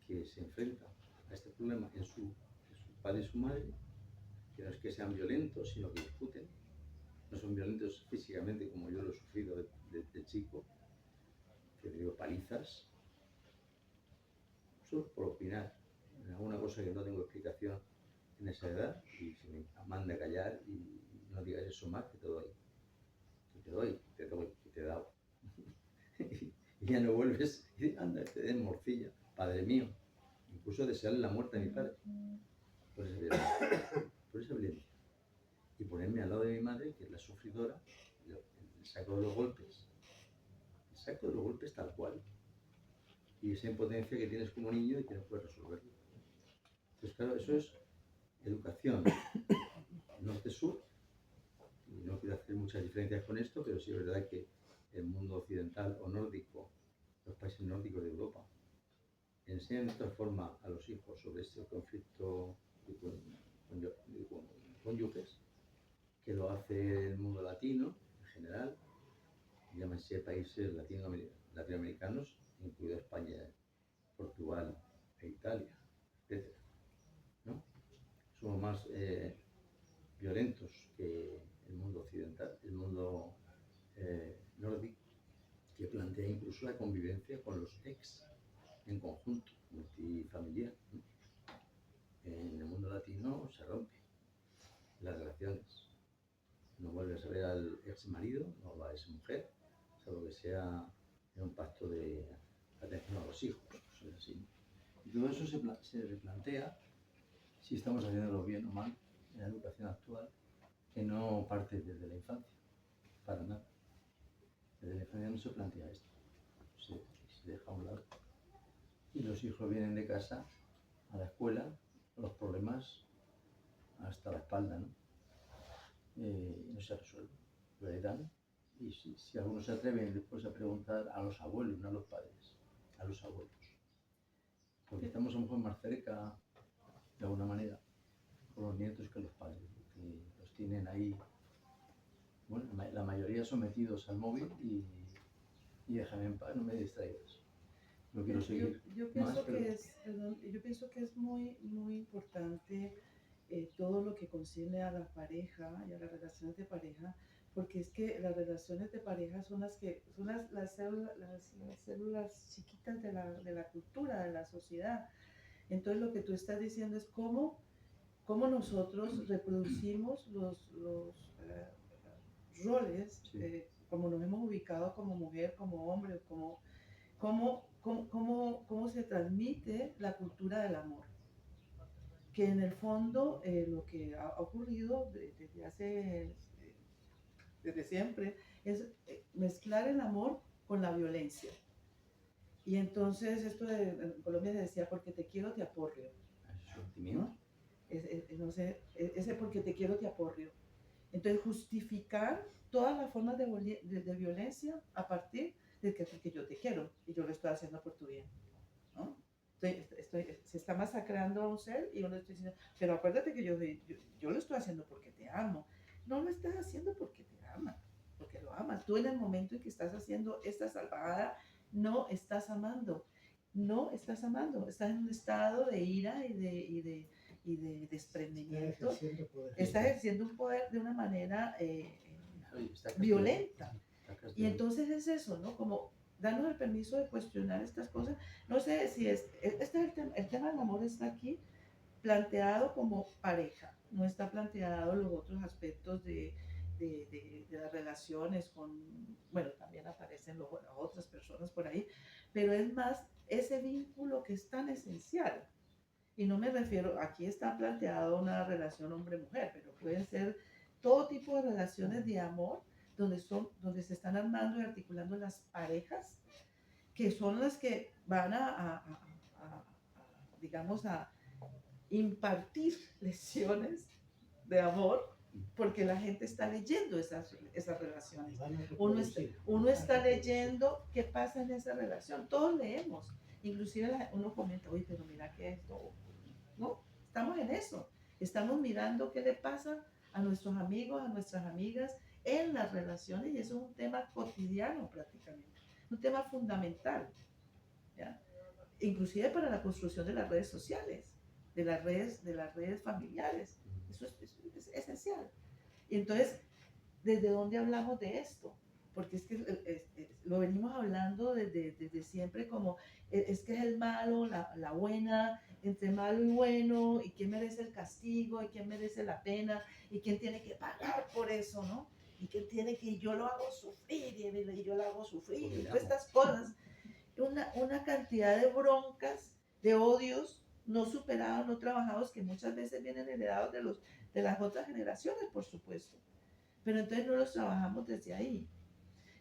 que se enfrenta a este problema en su padre y su madre, que no es que sean violentos, sino que discuten, no son violentos físicamente como yo lo he sufrido de chico, que te digo palizas, solo por opinar en alguna cosa que no tengo explicación en esa edad, y se me manda a callar y no digas eso más, que te doy, que te he dado. Y ya no vuelves y anda, te den morcilla, padre mío. Incluso desearle la muerte a mi padre por esa violencia. Y ponerme al lado de mi madre, que es la sufridora, el saco de los golpes. El saco de los golpes tal cual. Y esa impotencia que tienes como niño y que no puedes resolverlo. Entonces, claro, eso es educación norte-sur. Y no quiero hacer muchas diferencias con esto, pero sí es verdad que el mundo occidental o nórdico, los países nórdicos de Europa, enseñan de otra forma a los hijos sobre este conflicto de cónyuges, que lo hace el mundo latino en general, llámense países latinoamericanos, incluido España, Portugal e Italia, etc. ¿No? Somos más violentos que el mundo occidental, el mundo nórdico, que plantea incluso la convivencia con los ex en conjunto, multifamiliar, ¿no? En el mundo latino se rompe las relaciones. No vuelves a ver al ex marido, no a la ex mujer, salvo que sea en un pacto de atención a los hijos, cosas así. Y todo eso se replantea si estamos haciéndolo bien o mal en la educación actual, que no parte desde la infancia, para nada. Desde la infancia no se plantea esto, se deja a un lado. Y los hijos vienen de casa a la escuela, los problemas hasta la espalda, ¿no? Y no se resuelven, lo heredan. Y si algunos se atreven después a preguntar a los abuelos, no a los padres, a los abuelos. Porque estamos a lo mejor más cerca, de alguna manera, con los nietos que los padres, que los tienen ahí, bueno, la mayoría sometidos al móvil y déjame en paz, no me distraigas. No quiero seguir Yo pienso más, pero... yo pienso que es muy, muy importante todo lo que concierne a la pareja y a las relaciones de pareja, porque es que las relaciones de pareja son las células chiquitas de la cultura, de la sociedad. Entonces lo que tú estás diciendo es cómo nosotros reproducimos los roles, Sí. como nos hemos ubicado como mujer, como hombre, cómo se transmite la cultura del amor. Que en el fondo lo que ha ocurrido desde siempre es mezclar el amor con la violencia. Y entonces en Colombia se decía, porque te quiero te aporreo. Sentimiento. ¿No? Ese porque te quiero te aporreo. Entonces justificar todas las formas de violencia a partir de que porque yo te quiero y yo lo estoy haciendo por tu bien, ¿no? Se está masacrando a un ser y uno está diciendo, pero acuérdate que yo lo estoy haciendo porque te amo. No lo estás haciendo porque te ama, porque lo amas. Tú en el momento en que estás haciendo esta salvajada, no estás amando. No estás amando. Estás en un estado de ira y de desprendimiento. Estás ejerciendo un poder de una manera violenta. Y entonces es eso, ¿no? Como darnos el permiso de cuestionar estas cosas. No sé si el tema del amor está aquí planteado como pareja, no está planteado los otros aspectos de las relaciones bueno, también aparecen las otras personas por ahí, pero es más ese vínculo que es tan esencial. Y no me refiero, aquí está planteado una relación hombre-mujer, pero pueden ser todo tipo de relaciones de amor donde se están armando y articulando las parejas, que son las que van digamos, a impartir lecciones de amor, porque la gente está leyendo esas relaciones. Uno está leyendo qué pasa en esa relación. Todos leemos. Inclusive uno comenta, oye, pero mira que esto, ¿no? Estamos en eso. Estamos mirando qué le pasa a nuestros amigos, a nuestras amigas en las relaciones, y eso es un tema cotidiano prácticamente, un tema fundamental, ¿ya? Inclusive para la construcción de las redes sociales, de las redes familiares. Eso es esencial. Y entonces, ¿desde dónde hablamos de esto? Porque es que lo venimos hablando desde siempre como, es que es el malo, la buena, entre malo y bueno, y quién merece el castigo, y quién merece la pena, y quién tiene que pagar por eso, ¿no? Y quién tiene que, yo lo hago sufrir, y yo lo hago sufrir, y todas estas cosas. Una cantidad de broncas, de odios no superados, no trabajados, que muchas veces vienen heredados de las otras generaciones, por supuesto. Pero entonces no los trabajamos desde ahí.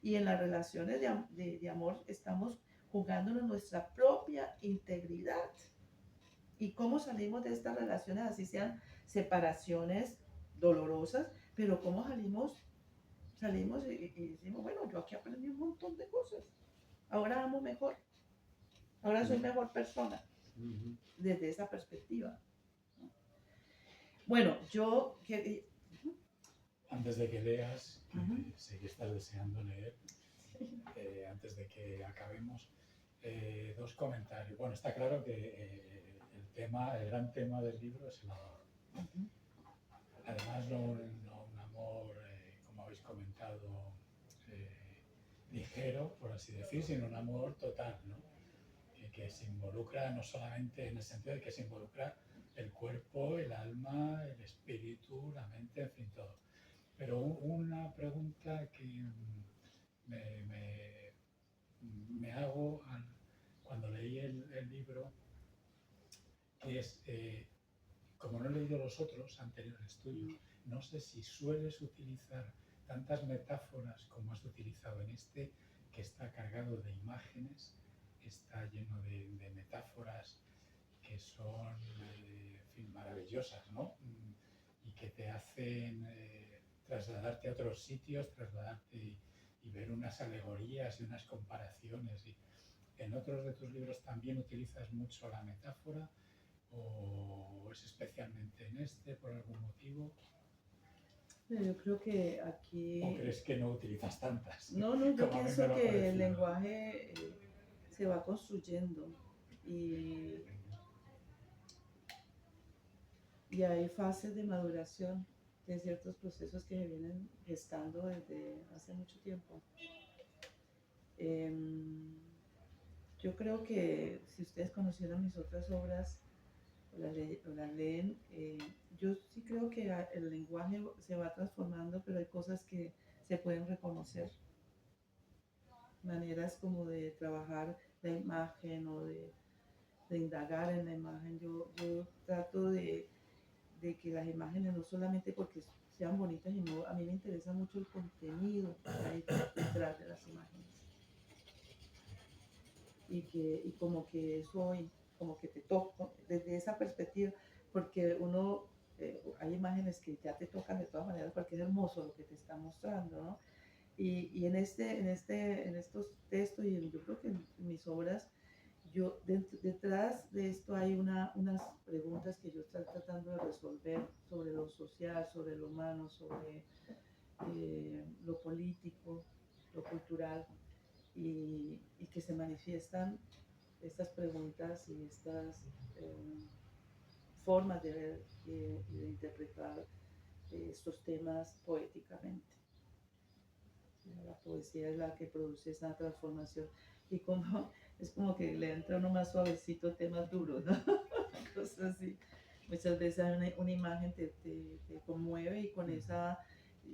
Y en las relaciones de amor estamos jugándonos nuestra propia integridad. Y cómo salimos de estas relaciones, así sean separaciones dolorosas, pero cómo salimos y decimos, bueno, yo aquí aprendí un montón de cosas. Ahora amo mejor. Ahora soy mejor persona. Desde esa perspectiva. Bueno, yo... Antes de que leas, sé que estás deseando leer, antes de que acabemos, dos comentarios. Bueno, está claro que el gran tema del libro es el amor. Además, no un amor habéis comentado, ligero, por así decir, sino un amor total, ¿no? Que se involucra no solamente en el sentido de que se involucra el cuerpo, el alma, el espíritu, la mente, en fin, todo. Pero una pregunta que me hago cuando leí el libro, que es, como no he leído los otros anteriores tuyos, no sé si sueles utilizar tantas metáforas como has utilizado en este, que está cargado de imágenes, está lleno de metáforas que son, en fin, maravillosas, ¿no? Y que te hacen trasladarte a otros sitios, trasladarte y ver unas alegorías y unas comparaciones. Y en otros de tus libros también utilizas mucho la metáfora, o es especialmente en este por algún motivo. Yo creo que aquí... ¿O crees que no utilizas tantas? No, yo Como a mí me pienso lo ha que el parecido. lenguaje se va construyendo y hay fases de maduración de ciertos procesos que se vienen gestando desde hace mucho tiempo. Yo creo que si ustedes conocieran mis otras obras o las leen, yo sí creo que el lenguaje se va transformando, pero hay cosas que se pueden reconocer. Maneras como de trabajar la imagen o de indagar en la imagen. Yo trato de que las imágenes no solamente porque sean bonitas, sino a mí me interesa mucho el contenido que hay detrás de las imágenes. Y como que eso, como que te toca desde esa perspectiva, porque uno, hay imágenes que ya te tocan de todas maneras porque es hermoso lo que te está mostrando, ¿no? Y en estos textos y yo creo que en mis obras, detrás de esto hay unas preguntas que yo estoy tratando de resolver sobre lo social, sobre lo humano, sobre lo político, lo cultural, y que se manifiestan estas preguntas y estas formas de ver y de interpretar estos temas poéticamente. La poesía es la que produce esa transformación y es como que le entra uno más suavecito temas duros, ¿no? Cosas así. Muchas veces una imagen te conmueve y con esa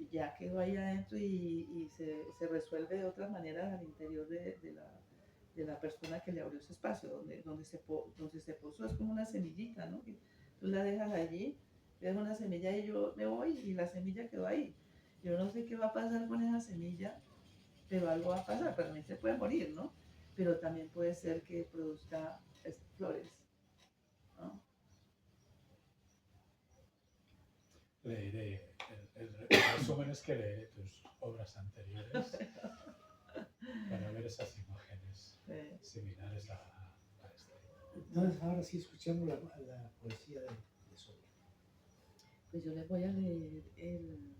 ya quedó ahí adentro y se resuelve de otras maneras al interior de la persona que le abrió ese espacio, donde se posó. Es como una semillita, ¿no? Que tú la dejas allí, dejas una semilla y yo me voy y la semilla quedó ahí. Yo no sé qué va a pasar con esa semilla, pero algo va a pasar. También se puede morir, ¿no? Pero también puede ser que produzca flores, ¿no? Leeré, el resumen es que leeré tus obras anteriores para ver esas imágenes similares a esta. Entonces ahora sí escuchamos la poesía de Sonia. Pues yo les voy a leer el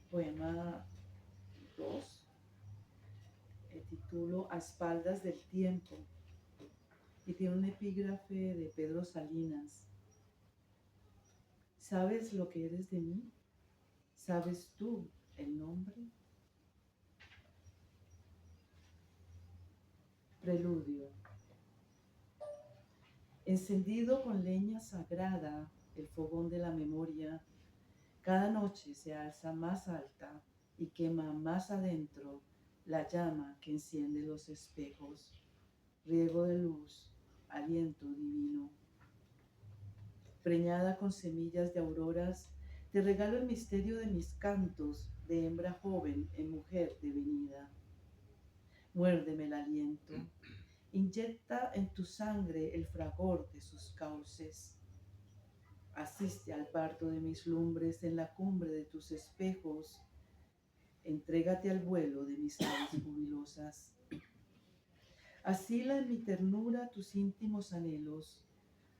poema 2, el título A espaldas del tiempo, y tiene un epígrafe de Pedro Salinas. ¿Sabes lo que eres de mí? ¿Sabes tú el nombre? Preludio. Encendido con leña sagrada el fogón de la memoria, cada noche se alza más alta y quema más adentro la llama que enciende los espejos, riego de luz, aliento divino. Preñada con semillas de auroras, te regalo el misterio de mis cantos de hembra joven en mujer devenida. Muérdeme el aliento, inyecta en tu sangre el fragor de sus cauces. Asiste al parto de mis lumbres en la cumbre de tus espejos. Entrégate al vuelo de mis aves jubilosas. Asila en mi ternura tus íntimos anhelos.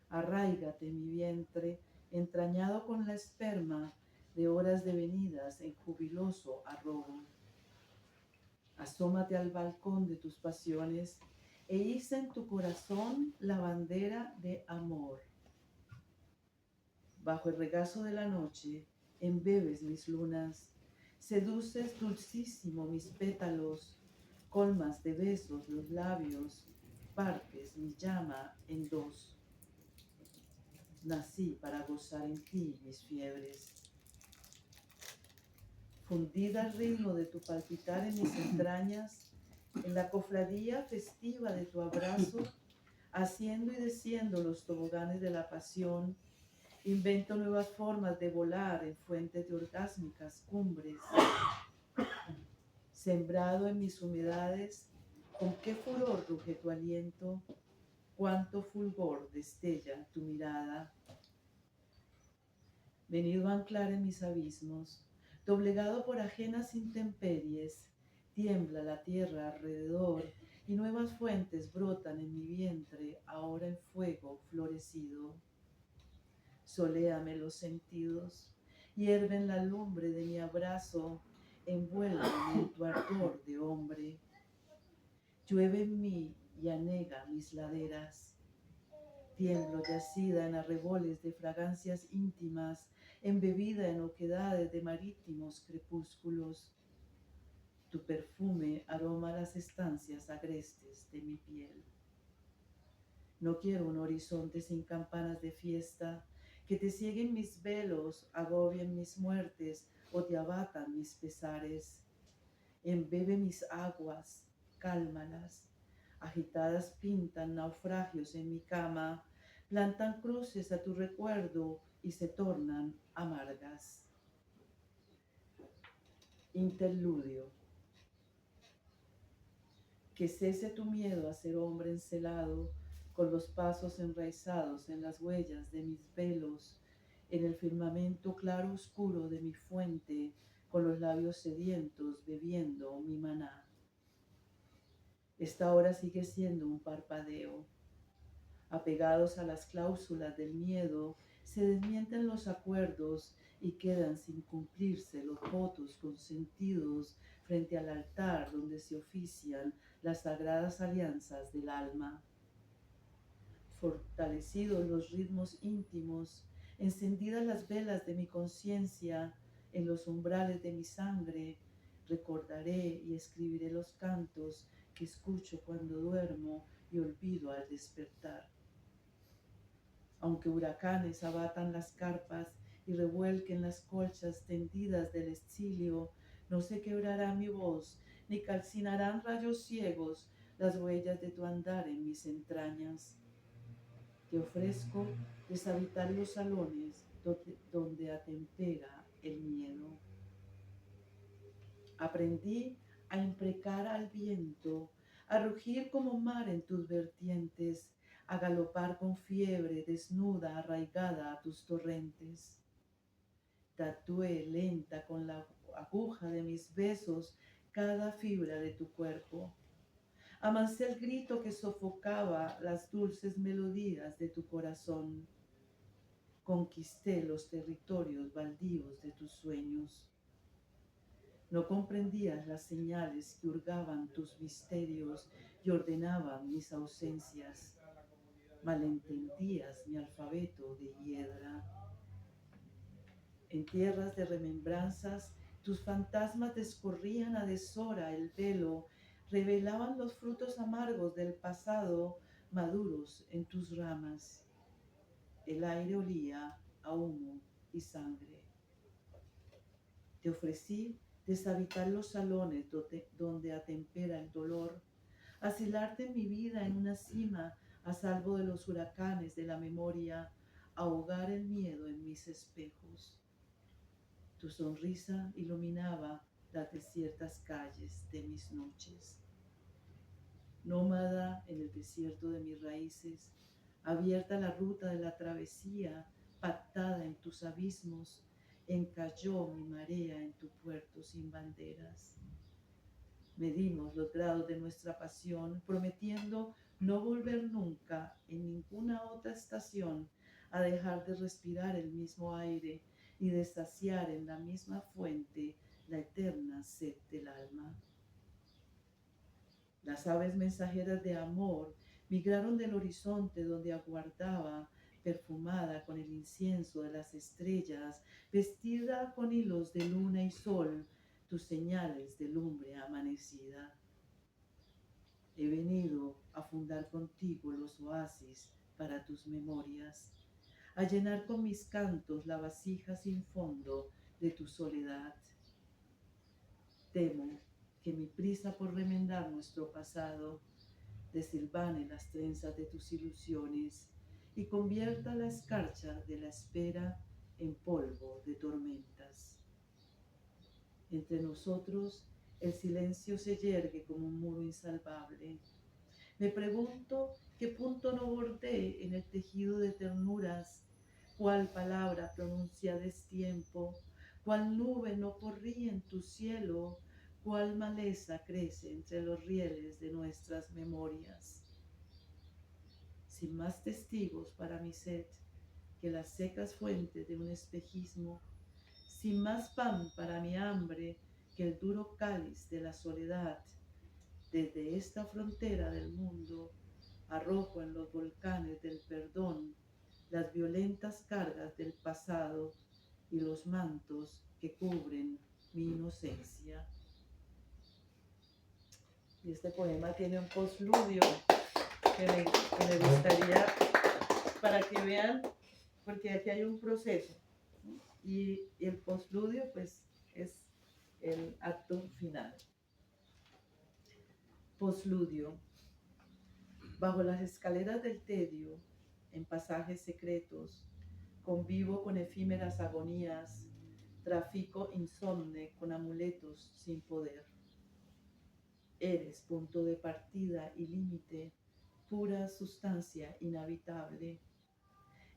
Arráigate en mi vientre, entrañado con la esperma de horas devenidas en jubiloso arrobo. Asómate al balcón de tus pasiones e iza en tu corazón la bandera de amor. Bajo el regazo de la noche embebes mis lunas, Seduces dulcísimo mis pétalos, colmas de besos los labios, partes mi llama en dos. Nací para gozar en ti mis fiebres. Fundida al ritmo de tu palpitar en mis entrañas, en la cofradía festiva de tu abrazo, haciendo y desciendo los toboganes de la pasión, invento nuevas formas de volar en fuentes de orgásmicas cumbres. Sembrado en mis humedades, con qué furor ruge tu aliento, cuánto fulgor destella tu mirada. Venido a anclar en mis abismos, doblegado por ajenas intemperies, tiembla la tierra alrededor y nuevas fuentes brotan en mi vientre, ahora en fuego florecido. Soléame los sentidos, hierven la lumbre de mi abrazo, envuélveme en tu ardor de hombre. Llueve en mí y anega mis laderas. Tiemblo yacida en arreboles de fragancias íntimas, embebida en oquedades de marítimos crepúsculos. Tu perfume aroma las estancias agrestes de mi piel. No quiero un horizonte sin campanas de fiesta, que te cieguen mis velos, agobien mis muertes o te abatan mis pesares. Embebe mis aguas, cálmalas. Agitadas pintan naufragios en mi cama, plantan cruces a tu recuerdo y se tornan amargas. Interludio. Que cese tu miedo a ser hombre encelado, con los pasos enraizados en las huellas de mis velos, en el firmamento claro oscuro de mi fuente, con los labios sedientos bebiendo mi maná. Esta hora sigue siendo un parpadeo. Apegados a las cláusulas del miedo, se desmienten los acuerdos y quedan sin cumplirse los votos consentidos frente al altar donde se ofician las sagradas alianzas del alma. Fortalecidos los ritmos íntimos, encendidas las velas de mi conciencia, en los umbrales de mi sangre, recordaré y escribiré los cantos que escucho cuando duermo y olvido al despertar. Aunque huracanes abatan las carpas y revuelquen las colchas tendidas del exilio, no se quebrará mi voz, ni calcinarán rayos ciegos las huellas de tu andar en mis entrañas. Te ofrezco deshabitar los salones donde atempera el miedo. Aprendí a imprecar al viento, a rugir como mar en tus vertientes, a galopar con fiebre desnuda, arraigada a tus torrentes. Tatué lenta con la aguja de mis besos cada fibra de tu cuerpo. Amancé el grito que sofocaba las dulces melodías de tu corazón. Conquisté los territorios baldíos de tus sueños. No comprendías las señales que hurgaban tus misterios y ordenaban mis ausencias. Malentendías mi alfabeto de hiedra. En tierras de remembranzas, tus fantasmas descorrían a deshora el velo, revelaban los frutos amargos del pasado maduros en tus ramas. El aire olía a humo y sangre. Te ofrecí deshabitar los salones donde atempera el dolor, asilarte mi vida en una cima a salvo de los huracanes de la memoria, ahogar el miedo en mis espejos. Tu sonrisa iluminaba las desiertas calles de mis noches. Nómada en el desierto de mis raíces, abierta la ruta de la travesía, pactada en tus abismos, encalló mi marea en tu puerto sin banderas. Medimos los grados de nuestra pasión, prometiendo no volver nunca en ninguna otra estación a dejar de respirar el mismo aire y de saciar en la misma fuente la eterna sed del alma. Las aves mensajeras de amor migraron del horizonte donde aguardaba, perfumada con el incienso de las estrellas, vestida con hilos de luna y sol, tus señales de lumbre amanecida. He venido a fundar contigo los oasis para tus memorias, a llenar con mis cantos la vasija sin fondo de tu soledad. Temo que mi prisa por remendar nuestro pasado desilvane las trenzas de tus ilusiones y convierta la escarcha de la espera en polvo de tormentas. Entre nosotros el silencio se yergue como un muro insalvable. Me pregunto qué punto no bordé en el tejido de ternuras, cuál palabra pronuncia a destiempo, cuál nube no corrí en tu cielo, cuál maleza crece entre los rieles de nuestras memorias. Sin más testigos para mi sed que las secas fuentes de un espejismo, sin más pan para mi hambre que el duro cáliz de la soledad, desde esta frontera del mundo arrojo en los volcanes del perdón las violentas cargas del pasado y los mantos que cubren mi inocencia. Y este poema tiene un postludio que me gustaría, para que vean, porque aquí hay un proceso, ¿no? Y el postludio pues es el acto final. Postludio. Bajo las escaleras del tedio, en pasajes secretos, convivo con efímeras agonías, trafico insomne con amuletos sin poder. Eres punto de partida y límite, pura sustancia inhabitable.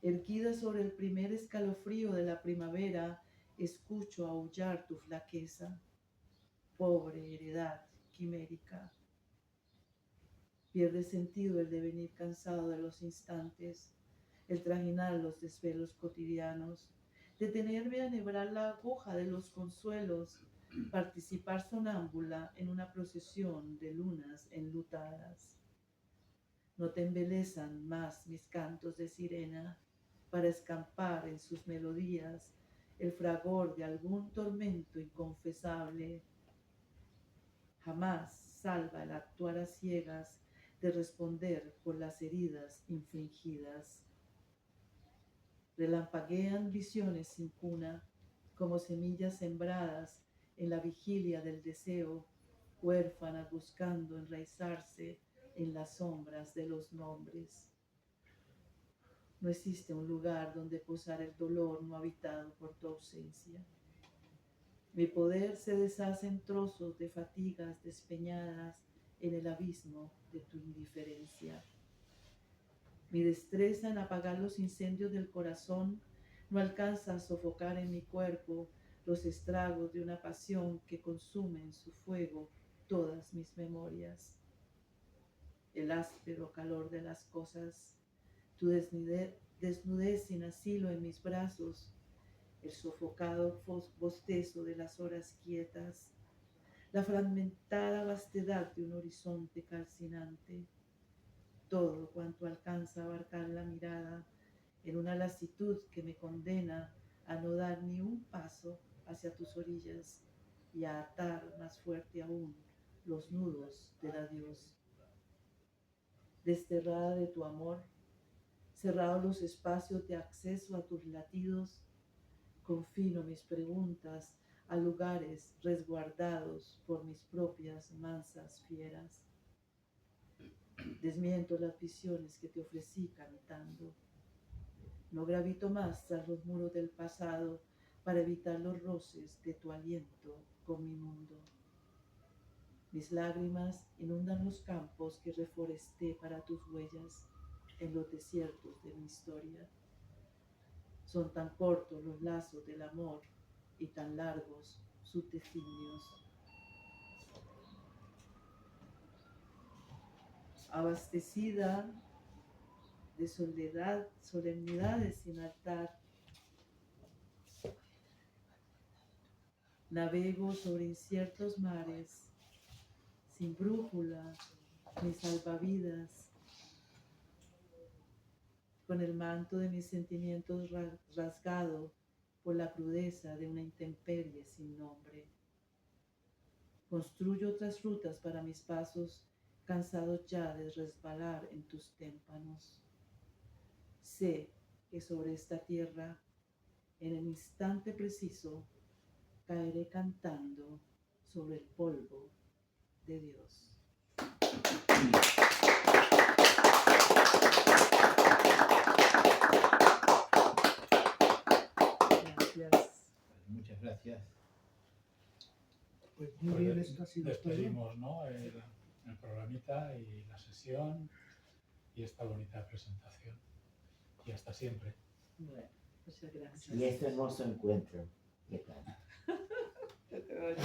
Erguida sobre el primer escalofrío de la primavera, escucho aullar tu flaqueza, pobre heredad quimérica. Pierde sentido el devenir cansado de los instantes, el trajinar los desvelos cotidianos, detenerme a enhebrar la aguja de los consuelos, participar sonámbula en una procesión de lunas enlutadas. No te embelezan más mis cantos de sirena para escampar en sus melodías el fragor de algún tormento inconfesable. Jamás salva el actuar a ciegas de responder por las heridas infligidas. Relampaguean visiones sin cuna, como semillas sembradas en la vigilia del deseo, huérfanas buscando enraizarse en las sombras de los nombres. No existe un lugar donde posar el dolor no habitado por tu ausencia. Mi poder se deshace en trozos de fatigas despeñadas en el abismo de tu indiferencia. Mi destreza en apagar los incendios del corazón no alcanza a sofocar en mi cuerpo los estragos de una pasión que consume en su fuego todas mis memorias. El áspero calor de las cosas, tu desnudez sin asilo en mis brazos, el sofocado bostezo de las horas quietas, la fragmentada vastedad de un horizonte calcinante, todo cuanto alcanza a abarcar la mirada en una lasitud que me condena a no dar ni un paso hacia tus orillas y a atar más fuerte aún los nudos del adiós. Desterrada de tu amor, cerrados los espacios de acceso a tus latidos, confino mis preguntas a lugares resguardados por mis propias mansas fieras. Desmiento las visiones que te ofrecí cantando. No gravito más tras los muros del pasado para evitar los roces de tu aliento con mi mundo. Mis lágrimas inundan los campos que reforesté para tus huellas en los desiertos de mi historia. Son tan cortos los lazos del amor y tan largos sus designios. Abastecida de soledad, solemnidades sin altar, navego sobre inciertos mares, sin brújula ni salvavidas, con el manto de mis sentimientos rasgado por la crudeza de una intemperie sin nombre. Construyo otras rutas para mis pasos, cansado ya de resbalar en tus témpanos. Sé que sobre esta tierra, en el instante preciso, caeré cantando sobre el polvo de Dios. Gracias. Muchas gracias. Pues muy bien, esto ha sido todo. Despedimos, ¿no? el programita y la sesión y esta bonita presentación. Y hasta siempre. Bueno, muchas gracias. Y este hermoso encuentro. ¿Qué tal? Te doy.